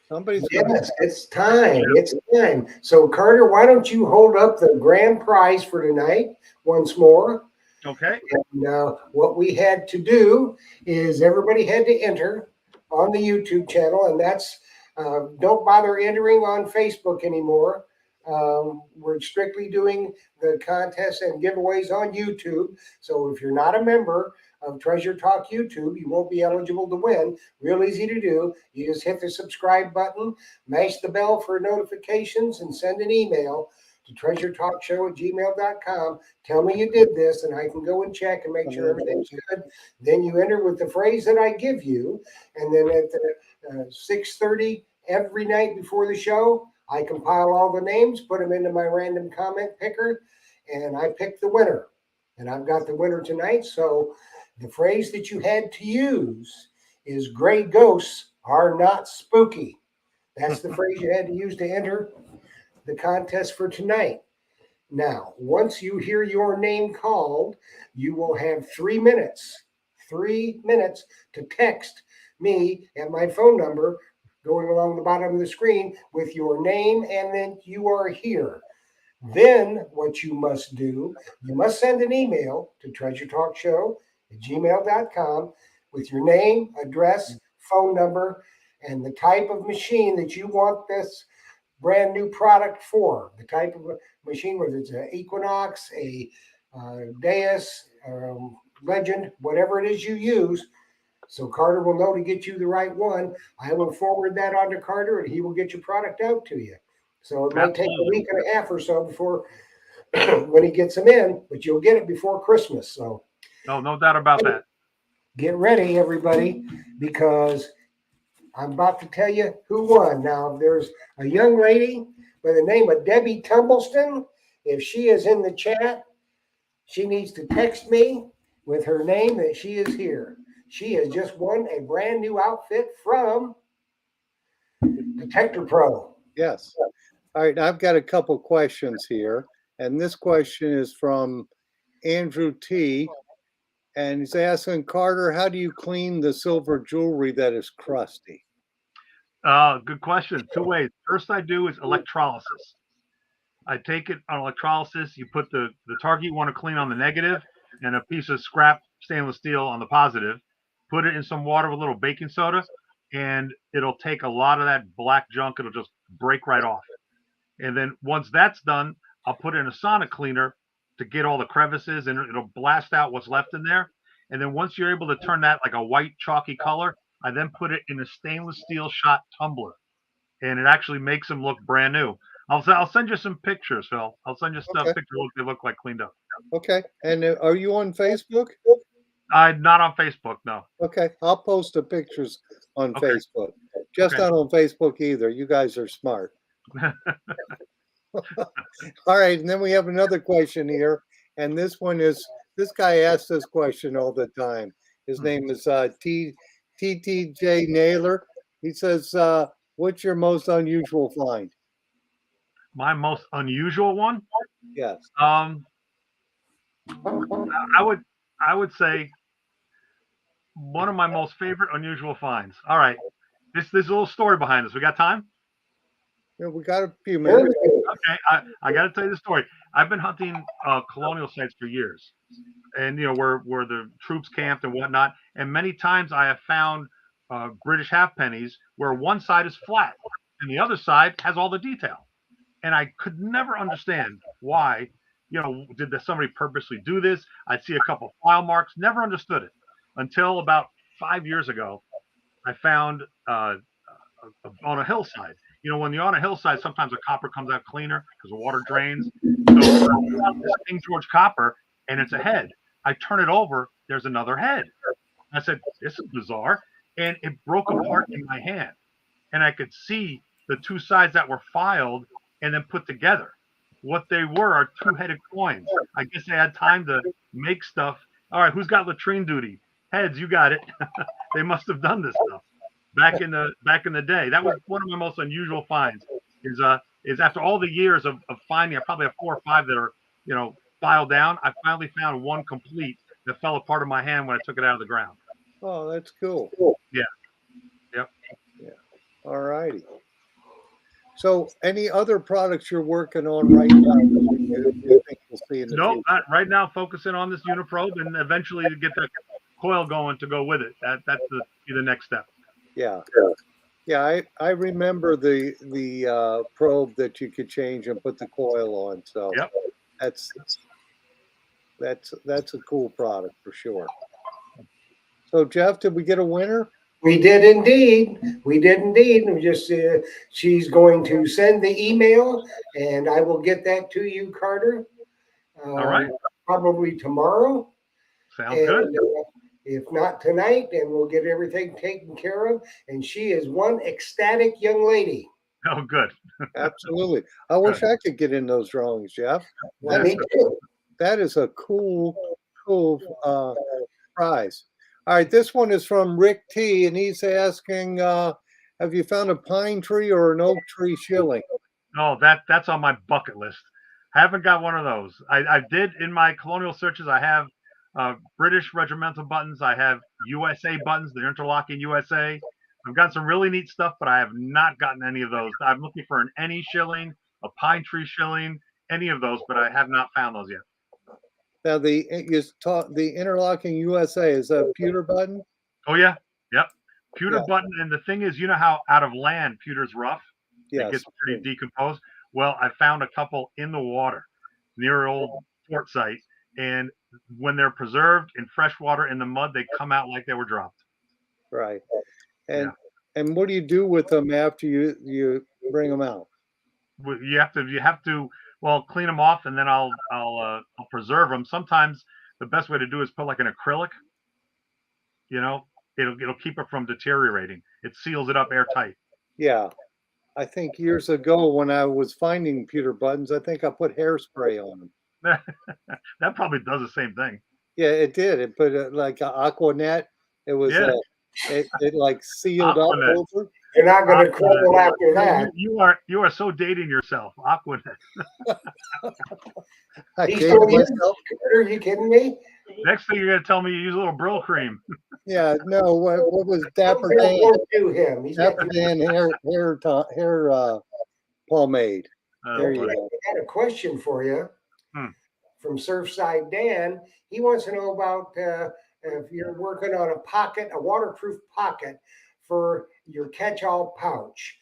Speaker 1: somebody's gonna.
Speaker 3: Yes, it's time. It's time. So, Carter, why don't you hold up the grand prize for tonight once more?
Speaker 5: Okay.
Speaker 3: And what we had to do is everybody had to enter on the YouTube channel, and that's don't bother entering on Facebook anymore. We're strictly doing the contests and giveaways on YouTube. So if you're not a member of Treasure Talk YouTube, you won't be eligible to win. Real easy to do. You just hit the subscribe button, mash the bell for notifications, and send an email to treasuretalkshow@gmail.com. Tell me you did this, and I can go and check and make sure everything's good. Then you enter with the phrase that I give you, and then at the 6:30 every night before the show, I compile all the names, put them into my random comment picker, and I pick the winner. And I've got the winner tonight. So the phrase that you had to use is "gray ghosts are not spooky." That's the phrase you had to use to enter the contest for tonight. Now, once you hear your name called, you will have 3 minutes, 3 minutes to text me at my phone number going along the bottom of the screen with your name and then you are here. Then what you must do, you must send an email to treasuretalkshow@gmail.com with your name, address, phone number, and the type of machine that you want this brand new product for, the type of machine, whether it's an Equinox, a Deus, Legend, whatever it is you use. So Carter will know to get you the right one. I will forward that on to Carter, and he will get your product out to you. So it might take a week and a half or so before when he gets them in, but you'll get it before Christmas. So
Speaker 5: no doubt about that.
Speaker 3: get ready, everybody, because I'm about to tell you who won. Now, there's a young lady by the name of Debbie Tumbleston. If she is in the chat, she needs to text me with her name that she is here. She has just won a brand new outfit from Detector Pro.
Speaker 1: Yes. All right. I've got a couple questions here, and this question is from Andrew T. And he's asking Carter, how do you clean the silver jewelry that is crusty?
Speaker 5: Good question. Two ways. First I do is electrolysis. I take it on electrolysis. You put the target you want to clean on the negative and a piece of scrap stainless steel on the positive. Put it in some water with a little baking soda, and it'll take a lot of that black junk. It'll just break right off. And then once that's done, I'll put it in a sonic cleaner to get all the crevices, and it'll blast out what's left in there. And then once you're able to turn that like a white chalky color, I then put it in a stainless steel shot tumbler, and it actually makes them look brand new. I'll send you some pictures, Phil. I'll send you stuff
Speaker 1: Okay.
Speaker 5: pictures they look like cleaned up.
Speaker 1: Okay. And are you on Facebook?
Speaker 5: I'm not on Facebook, no.
Speaker 1: Okay. I'll post the pictures on
Speaker 5: Okay.
Speaker 1: Facebook. Jeff's
Speaker 5: Okay.
Speaker 1: not on Facebook either. You guys are smart. All right. And then we have another question here. And this one is this guy asks this question all the time. His name is TTJ Naylor. He says, what's your most unusual find?
Speaker 5: My most unusual one,
Speaker 1: Yes.
Speaker 5: I would say one of my most favorite unusual finds. All right, there's a little story behind this. We got time?
Speaker 1: Yeah, we got a few minutes.
Speaker 5: Okay, I got to tell you the story. I've been hunting colonial sites for years, and where the troops camped and whatnot. And many times I have found British halfpennies where one side is flat and the other side has all the detail. And I could never understand why. Did somebody purposely do this? I'd see a couple file marks. Never understood it until about 5 years ago. I found on a hillside. When you're on a hillside, sometimes the copper comes out cleaner because the water drains. So this King George copper, and it's a head. I turn it over. There's another head. I said, "This is bizarre," and it broke apart in my hand, and I could see the two sides that were filed and then put together. What they were are two-headed coins. I guess they had time to make stuff. All right, who's got latrine duty? Heads, you got it. They must have done this stuff back in the day. That was one of my most unusual finds. Is after all the years of finding, I probably have 4 or 5 that are filed down. I finally found one complete that fell apart in my hand when I took it out of the ground.
Speaker 1: Oh, that's cool.
Speaker 5: Yeah. Yep.
Speaker 1: Yeah. All righty. So, any other products you're working on right now? You think we'll see in the
Speaker 5: No,
Speaker 1: future?
Speaker 5: not right now. Focusing on this uniprobe and eventually to get the coil going to go with it. That's the next step.
Speaker 1: Yeah. Yeah, I remember the probe that you could change and put the coil on. So
Speaker 5: Yep.
Speaker 1: that's a cool product for sure. So Jeff, did we get a winner?
Speaker 3: We did indeed. We did indeed. We just she's going to send the email, and I will get that to you, Carter.
Speaker 5: All right.
Speaker 3: Probably tomorrow.
Speaker 5: Sounds good.
Speaker 3: If not tonight, then we'll get everything taken care of. And she is one ecstatic young lady.
Speaker 5: Oh, good.
Speaker 1: Absolutely. I wish I could get in those drawings, Jeff.
Speaker 3: Well, me too.
Speaker 1: That is a cool prize. All right, this one is from Rick T, and he's asking, have you found a pine tree or an oak tree shilling?
Speaker 5: No, that's on my bucket list. Haven't got one of those. I did in my colonial searches. I have British regimental buttons. I have USA buttons. They're interlocking USA. I've got some really neat stuff, but I have not gotten any of those. I'm looking for an any shilling, a pine tree shilling, any of those, but I have not found those yet.
Speaker 1: Now the interlocking USA is a pewter button.
Speaker 5: Oh yeah, yep, pewter button. And the thing is, how out of land pewter's rough.
Speaker 1: Yes.
Speaker 5: It gets pretty decomposed. Well, I found a couple in the water near old fort site, and when they're preserved in fresh water in the mud, they come out like they were dropped.
Speaker 1: Right. And what do you do with them after you bring them out?
Speaker 5: You have to clean them off, and then I'll preserve them. Sometimes the best way to do is put like an acrylic. It'll keep it from deteriorating. It seals it up airtight.
Speaker 1: Yeah. I think years ago when I was finding pewter buttons, I think I put hairspray on them.
Speaker 5: That probably does the same thing.
Speaker 1: Yeah, it did. It put like an Aquanet. It was it like sealed
Speaker 5: Aquanet.
Speaker 1: up over.
Speaker 3: You're not going to crumble after that.
Speaker 5: You are so dating yourself. Aquanet.
Speaker 1: I
Speaker 3: He's
Speaker 1: dated
Speaker 3: so
Speaker 1: myself.
Speaker 3: Are you kidding me?
Speaker 5: Next thing you're gonna tell me you use a little Brill cream.
Speaker 1: Yeah, no, what was Dapper
Speaker 3: Bill
Speaker 1: Dan?
Speaker 3: won't do him. He's got
Speaker 1: Dapper Dan hair pomade. There you
Speaker 3: Okay,
Speaker 1: go.
Speaker 3: I got a question for you
Speaker 5: Hmm.
Speaker 3: from Surfside Dan. He wants to know about if you're working on a waterproof pocket for your catch-all pouch.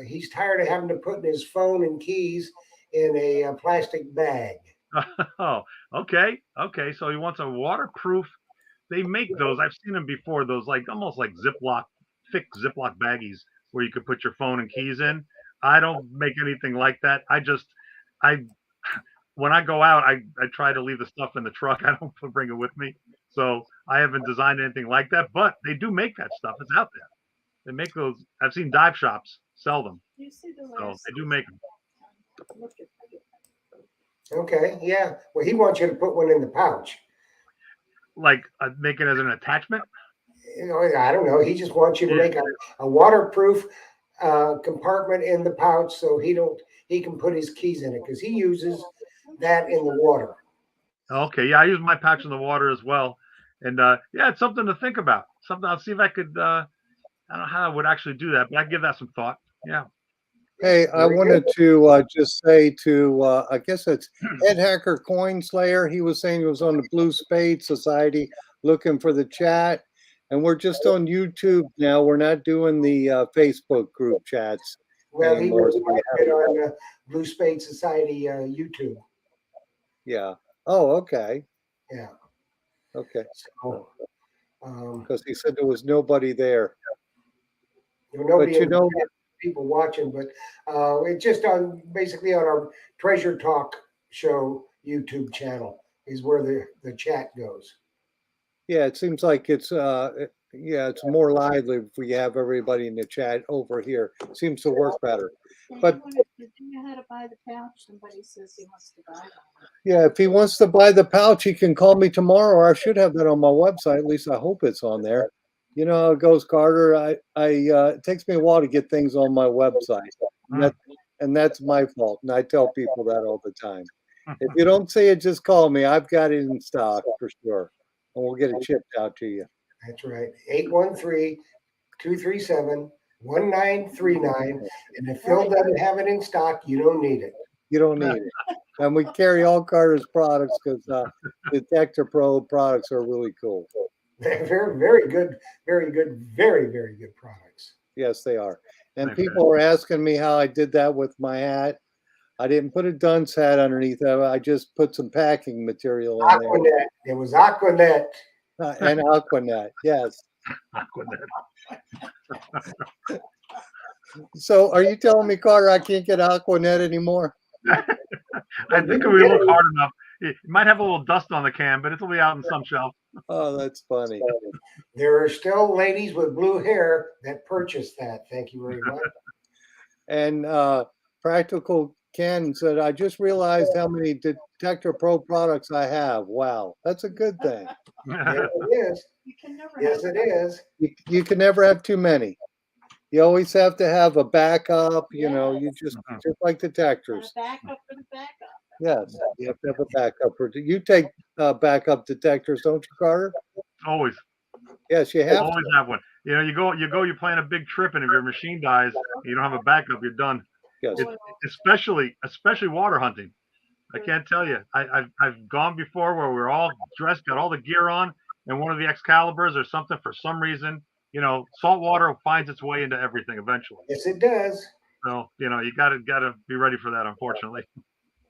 Speaker 3: He's tired of having to put his phone and keys in a plastic bag.
Speaker 5: Oh, okay. Okay. So he wants a waterproof. They make those. I've seen them before. Those like almost like Ziploc, thick Ziploc baggies where you could put your phone and keys in. I don't make anything like that. I when I go out, I try to leave the stuff in the truck. I don't bring it with me. So I haven't designed anything like that. But they do make that stuff. It's out there. They make those. I've seen dive shops sell them.
Speaker 4: You see the
Speaker 5: So
Speaker 4: last.
Speaker 5: they do make them.
Speaker 4: Look at
Speaker 3: Okay, yeah. Well, he wants you to put one in the pouch.
Speaker 5: Like make it as an attachment.
Speaker 3: You know, I don't know. He just wants you to
Speaker 5: Yeah.
Speaker 3: make a waterproof compartment in the pouch so he can put his keys in it because he uses that in the water.
Speaker 5: Okay, yeah, I use my pouch in the water as well, and yeah, it's something to think about. Something I'll see if I could. I don't know how I would actually do that, but I give that some thought. Yeah.
Speaker 1: Hey, I
Speaker 3: Very
Speaker 1: wanted
Speaker 3: good.
Speaker 1: to just say to, I guess it's Head Hacker Coin Slayer. He was saying he was on the Blue Spade Society looking for the chat. And we're just on YouTube now. We're not doing the Facebook group chats
Speaker 3: Well, he
Speaker 1: anymore.
Speaker 3: was
Speaker 1: So we
Speaker 3: it
Speaker 1: have,
Speaker 3: on Blue Spade Society YouTube.
Speaker 1: yeah. Oh, okay.
Speaker 3: Yeah.
Speaker 1: Okay.
Speaker 3: So
Speaker 1: Because he said there was nobody there.
Speaker 3: nobody
Speaker 1: But you know,
Speaker 3: people watching, but it's just on basically on our Treasure Talk show YouTube channel is where the chat goes.
Speaker 1: yeah, it seems like yeah, it's more lively if we have everybody in the chat over here. Seems to work better. But
Speaker 4: do you know how to buy the pouch? Somebody says he wants to buy one.
Speaker 1: yeah, if he wants to buy the pouch, he can call me tomorrow, or I should have that on my website. At least I hope it's on there. You know how it goes, Carter. It takes me a while to get things on my website, and, that, and that's my fault. And I tell people that all the time. If you don't see it, just call me. I've got it in stock for sure, and we'll get it shipped out to you.
Speaker 3: That's right. 813-237-1939. And if Phil doesn't have it in stock, you don't need it.
Speaker 1: You don't need it. And we carry all Carter's products because Detector Pro products are really cool.
Speaker 3: They're very, very good, very good, very, very good products.
Speaker 1: Yes, they are. And
Speaker 5: Okay.
Speaker 1: people are asking me how I did that with my hat. I didn't put a dunce hat underneath it. I just put some packing material in
Speaker 3: Aquanet. It was Aquanet.
Speaker 1: there. And Aquanet, yes. So are you telling me, Carter, I can't get Aquanet anymore?
Speaker 5: I think if we look hard enough, it might have a little dust on the can, but it'll be out in some shelf.
Speaker 1: Oh, that's funny.
Speaker 3: There are still ladies with blue hair that purchased that. Thank you very much.
Speaker 1: And Practical Ken said, I just realized how many Detector Pro products I have. Wow, that's a good thing.
Speaker 3: Yes, it is.
Speaker 4: You can never
Speaker 3: Yes,
Speaker 4: have
Speaker 3: it is.
Speaker 1: You can never have too many. You always have to have a backup, you know, you just like detectors.
Speaker 4: a backup for the backup.
Speaker 1: Yes, you have to have a backup. You take backup detectors, don't you, Carter?
Speaker 5: Always,
Speaker 1: Yes, you have.
Speaker 5: always have one. You know, you plan a big trip, and if your machine dies, you don't have a backup, you're done.
Speaker 1: Yes.
Speaker 5: Especially water hunting. I can't tell you. I've gone before where we're all dressed, got all the gear on, and one of the Excaliburs or something for some reason, you know, salt water finds its way into everything eventually.
Speaker 3: Yes, it does.
Speaker 5: So you know, you gotta be ready for that. Unfortunately.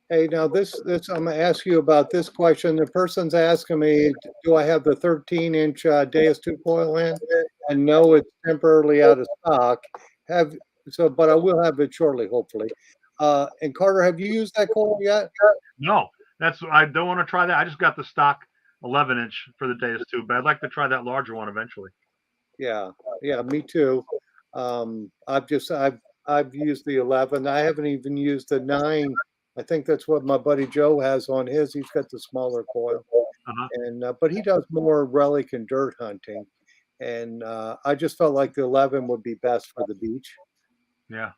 Speaker 1: Hey, now this I'm gonna ask you about this question. The person's asking me, do I have the 13-inch Deus 2 coil in? And no, it's temporarily out of stock. But I will have it shortly, hopefully. And Carter, have you used that coil yet?
Speaker 5: No, I don't want to try that. I just got the stock 11-inch for the Deus 2, but I'd like to try that larger one eventually.
Speaker 1: Yeah, me too. I've used the 11. I haven't even used the 9. I think that's what my buddy Joe has on his. He's got the smaller coil, and but he does more relic and dirt hunting. And I just felt like the 11 would be best for the beach.
Speaker 5: Yeah.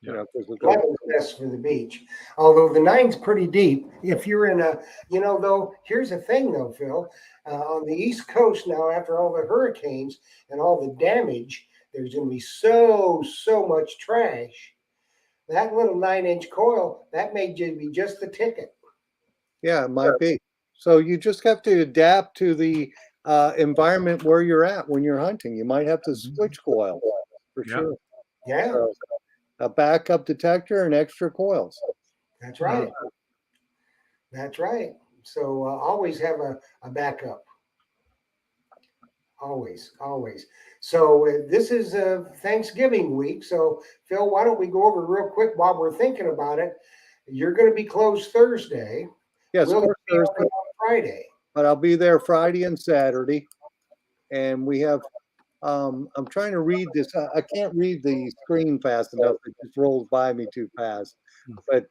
Speaker 1: You know, because
Speaker 3: That was best for the beach. Although the nine's pretty deep. If you're in a, though, here's the thing though, Phil. On the East Coast now, after all the hurricanes and all the damage, there's going to be so much trash. That little 9-inch coil, that may be just the ticket.
Speaker 1: yeah, it might be. So you just have to adapt to the environment where you're at when you're hunting. You might have to switch coils for
Speaker 5: Yeah.
Speaker 1: sure.
Speaker 3: Yeah,
Speaker 1: So a backup detector and extra coils.
Speaker 3: that's right. That's right. So always have a backup. Always. So this is Thanksgiving week. So Phil, why don't we go over real quick while we're thinking about it? You're going to be closed Thursday.
Speaker 1: Yes,
Speaker 3: We'll
Speaker 1: first
Speaker 3: be open
Speaker 1: Thursday,
Speaker 3: on Friday.
Speaker 1: but I'll be there Friday and Saturday. And we have, I'm trying to read this. I can't read the screen fast enough. It just rolls by me too fast. But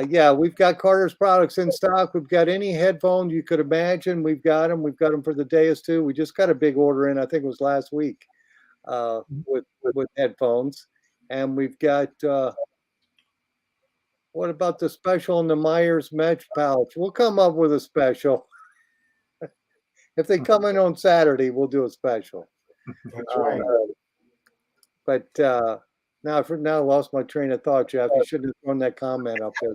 Speaker 1: yeah, we've got Carter's products in stock. We've got any headphones you could imagine. We've got them. We've got them for the days too. We just got a big order in. I think it was last week with headphones. And we've got, what about the special in the Myers mesh pouch? We'll come up with a special. If they come in on Saturday, we'll do a special.
Speaker 3: That's right.
Speaker 1: But now I lost my train of thought, Jeff. You shouldn't have thrown that comment up there.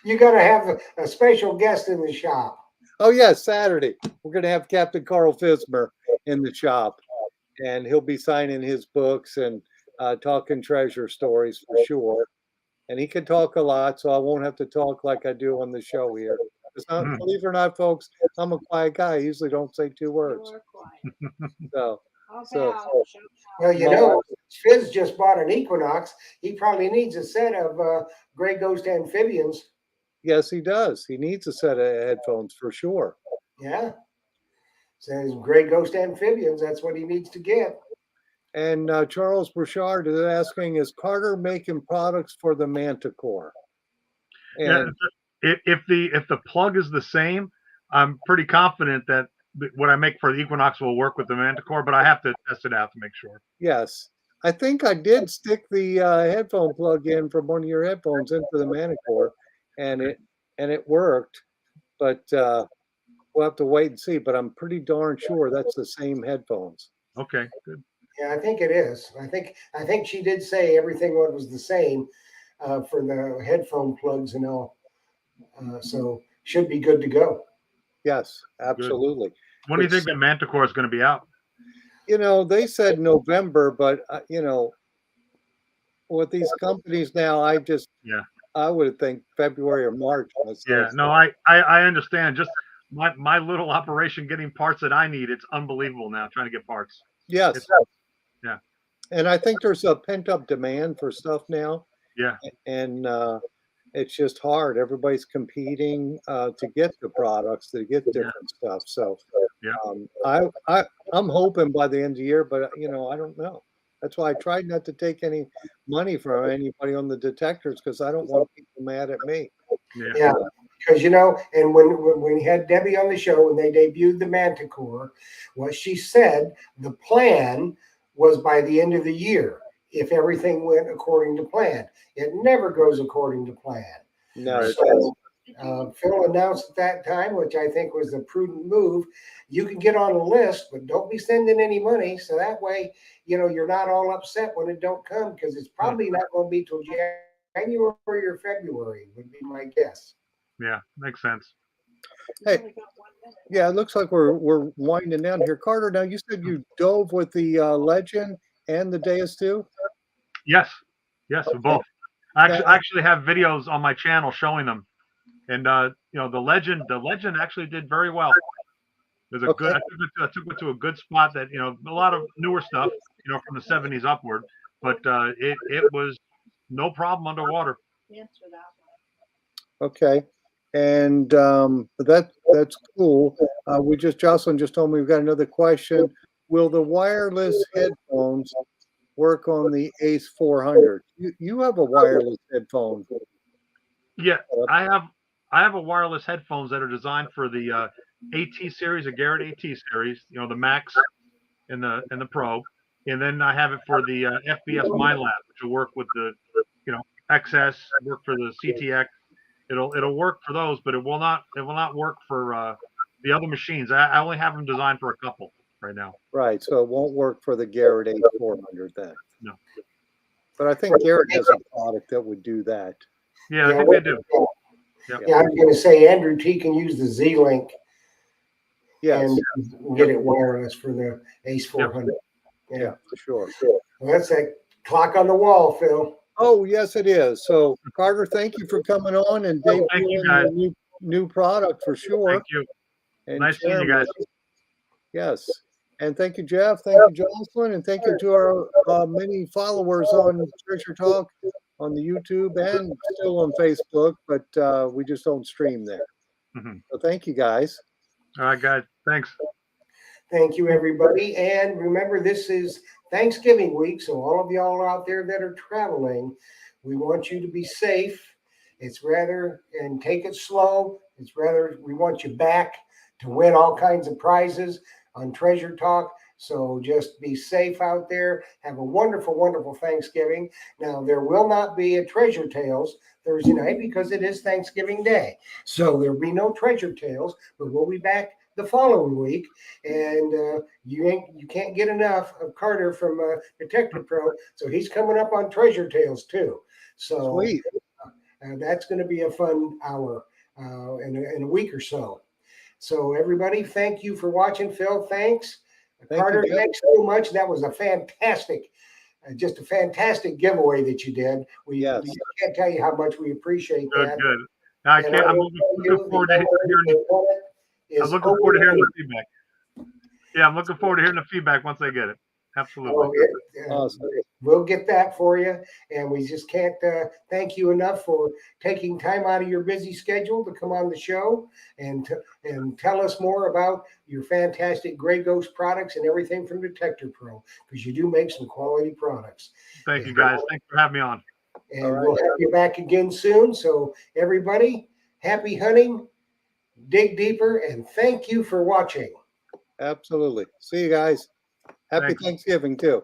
Speaker 3: You got to have a special guest in the shop.
Speaker 1: Oh yeah, Saturday. We're gonna have Captain Carl Fismer in the shop, and he'll be signing his books and talking treasure stories for sure. And he can talk a lot, so I won't have to talk like I do on the show here. Believe it or not, folks, I'm a quiet guy. I usually don't say two
Speaker 4: You
Speaker 1: words.
Speaker 4: are quiet.
Speaker 1: So,
Speaker 4: I'll
Speaker 1: So-
Speaker 4: bow.
Speaker 3: Well, Fizz just bought an Equinox. He probably needs a set of Gray Ghost amphibians.
Speaker 1: yes, he does. He needs a set of headphones for sure.
Speaker 3: Yeah. Says Gray Ghost amphibians. That's what he needs to get.
Speaker 1: And Charles Bouchard is asking, is Carter making products for the Manticore? And
Speaker 5: Yeah, if the plug is the same, I'm pretty confident that what I make for the Equinox will work with the Manticore, but I have to test it out to make sure.
Speaker 1: yes, I think I did stick the headphone plug in from one of your headphones into the Manticore, and it worked. But we'll have to wait and see. But I'm pretty darn sure that's the same headphones.
Speaker 5: Okay, good.
Speaker 3: Yeah, I think it is. I think she did say everything was the same for the headphone plugs and all. So should be good to go.
Speaker 1: Yes, absolutely.
Speaker 5: When do you think the Manticore is going to be out?
Speaker 1: You know, they said November, but with these companies now, I would think February or March.
Speaker 5: Yeah, no, I understand. Just my little operation getting parts that I need, it's unbelievable now trying to get parts.
Speaker 1: Yes.
Speaker 5: Yeah.
Speaker 1: And I think there's a pent up demand for stuff now.
Speaker 5: Yeah.
Speaker 1: And it's just hard. Everybody's competing to get the products, to get different stuff. So I'm hoping by the end of the year, but I don't know. That's why I tried not to take any money from anybody on the detectors because I don't want people mad at me.
Speaker 3: Yeah, because and when we had Debbie on the show when they debuted the Manticore, what she said the plan was by the end of the year if everything went according to plan. It never goes according to plan.
Speaker 1: No.
Speaker 3: So Phil announced at that time, which I think was a prudent move. You can get on a list, but don't be sending any money. So that way, you're not all upset when it don't come because it's probably not going to be till January or February would be my guess.
Speaker 5: Yeah, makes sense.
Speaker 1: Hey, yeah, it looks like we're winding down here. Carter, now you said you dove with the Legend and the Deus too?
Speaker 5: Yes, for both. I actually have videos on my channel showing them, and the Legend actually did very well. There's a good. I took it to a good spot that a lot of newer stuff from the 70s upward, but it was no problem underwater.
Speaker 4: Answer that one.
Speaker 1: Okay. And that's cool. Jocelyn just told me we've got another question. Will the wireless headphones work on the Ace 400? You have a wireless headphone.
Speaker 5: Yeah, I have a wireless headphones that are designed for the AT series, a Garrett AT series. The Max and the Pro, and then I have it for the FBS Mine Lab, which will work with the, XS, work for the CTX. It'll work for those, but it will not work for the other machines. I only have them designed for a couple right now.
Speaker 1: Right, so it won't work for the Garrett 8400 then.
Speaker 5: No.
Speaker 1: But I think Garrett has a product that would do that.
Speaker 5: Yeah, I think they do. Yep.
Speaker 3: Yeah, I was going to say Andrew T can use the Z-Link
Speaker 1: Yes,
Speaker 3: and get it wireless for the Ace 400.
Speaker 1: yeah, for sure.
Speaker 3: Well, that's that clock on the wall, Phil.
Speaker 1: Oh, yes, it is. So Carter, thank you for coming on and
Speaker 5: Thank you,
Speaker 1: debuting
Speaker 5: guys.
Speaker 1: your new product for sure.
Speaker 5: Thank you.
Speaker 1: And
Speaker 5: Nice seeing you
Speaker 1: sharing
Speaker 5: guys.
Speaker 1: with us. Yes. And thank you, Jeff. Thank you, Jocelyn. And thank you to our many followers on Treasure Talk on the YouTube and still on Facebook, but we just don't stream there.
Speaker 5: Mhm.
Speaker 1: So thank you, guys.
Speaker 5: All right, guys. Thanks.
Speaker 3: Thank you, everybody. And remember, this is Thanksgiving week. So all of y'all out there that are traveling, we want you to be safe. And take it slow. We want you back to win all kinds of prizes on Treasure Talk. So just be safe out there. Have a wonderful, wonderful Thanksgiving. Now, there will not be a Treasure Tales Thursday night because it is Thanksgiving Day. So there'll be no Treasure Tales, but we'll be back the following week. And you can't get enough of Carter from Detector Pro. So he's coming up on Treasure Tales too. So
Speaker 1: Sweet.
Speaker 3: that's going to be a fun hour in a week or so. So everybody, thank you for watching. Phil, thanks.
Speaker 1: Thank
Speaker 3: Carter,
Speaker 1: you, Jeff.
Speaker 3: thanks so much. That was a fantastic, just a fantastic giveaway that you did. We can't tell you how much we appreciate
Speaker 5: Good,
Speaker 3: that.
Speaker 5: good. I
Speaker 3: And
Speaker 5: can't. I'm
Speaker 3: will
Speaker 5: looking
Speaker 3: tell you,
Speaker 5: forward to
Speaker 3: the
Speaker 5: hearing.
Speaker 3: opponent is
Speaker 5: I'm looking forward to hearing the
Speaker 3: over.
Speaker 5: feedback. Yeah, I'm looking forward to hearing the feedback once I get it. Absolutely.
Speaker 1: Awesome.
Speaker 3: We'll get that for you. And we just can't thank you enough for taking time out of your busy schedule to come on the show and tell us more about your fantastic Gray Ghost products and everything from Detector Pro, because you do make some quality products.
Speaker 5: Thank you, guys. Thanks for having me on.
Speaker 3: And
Speaker 1: All right.
Speaker 3: we'll have you back again soon. So everybody, happy hunting, dig deeper, and thank you for watching.
Speaker 1: Absolutely. See you guys. Happy
Speaker 5: Thanks.
Speaker 1: Thanksgiving too.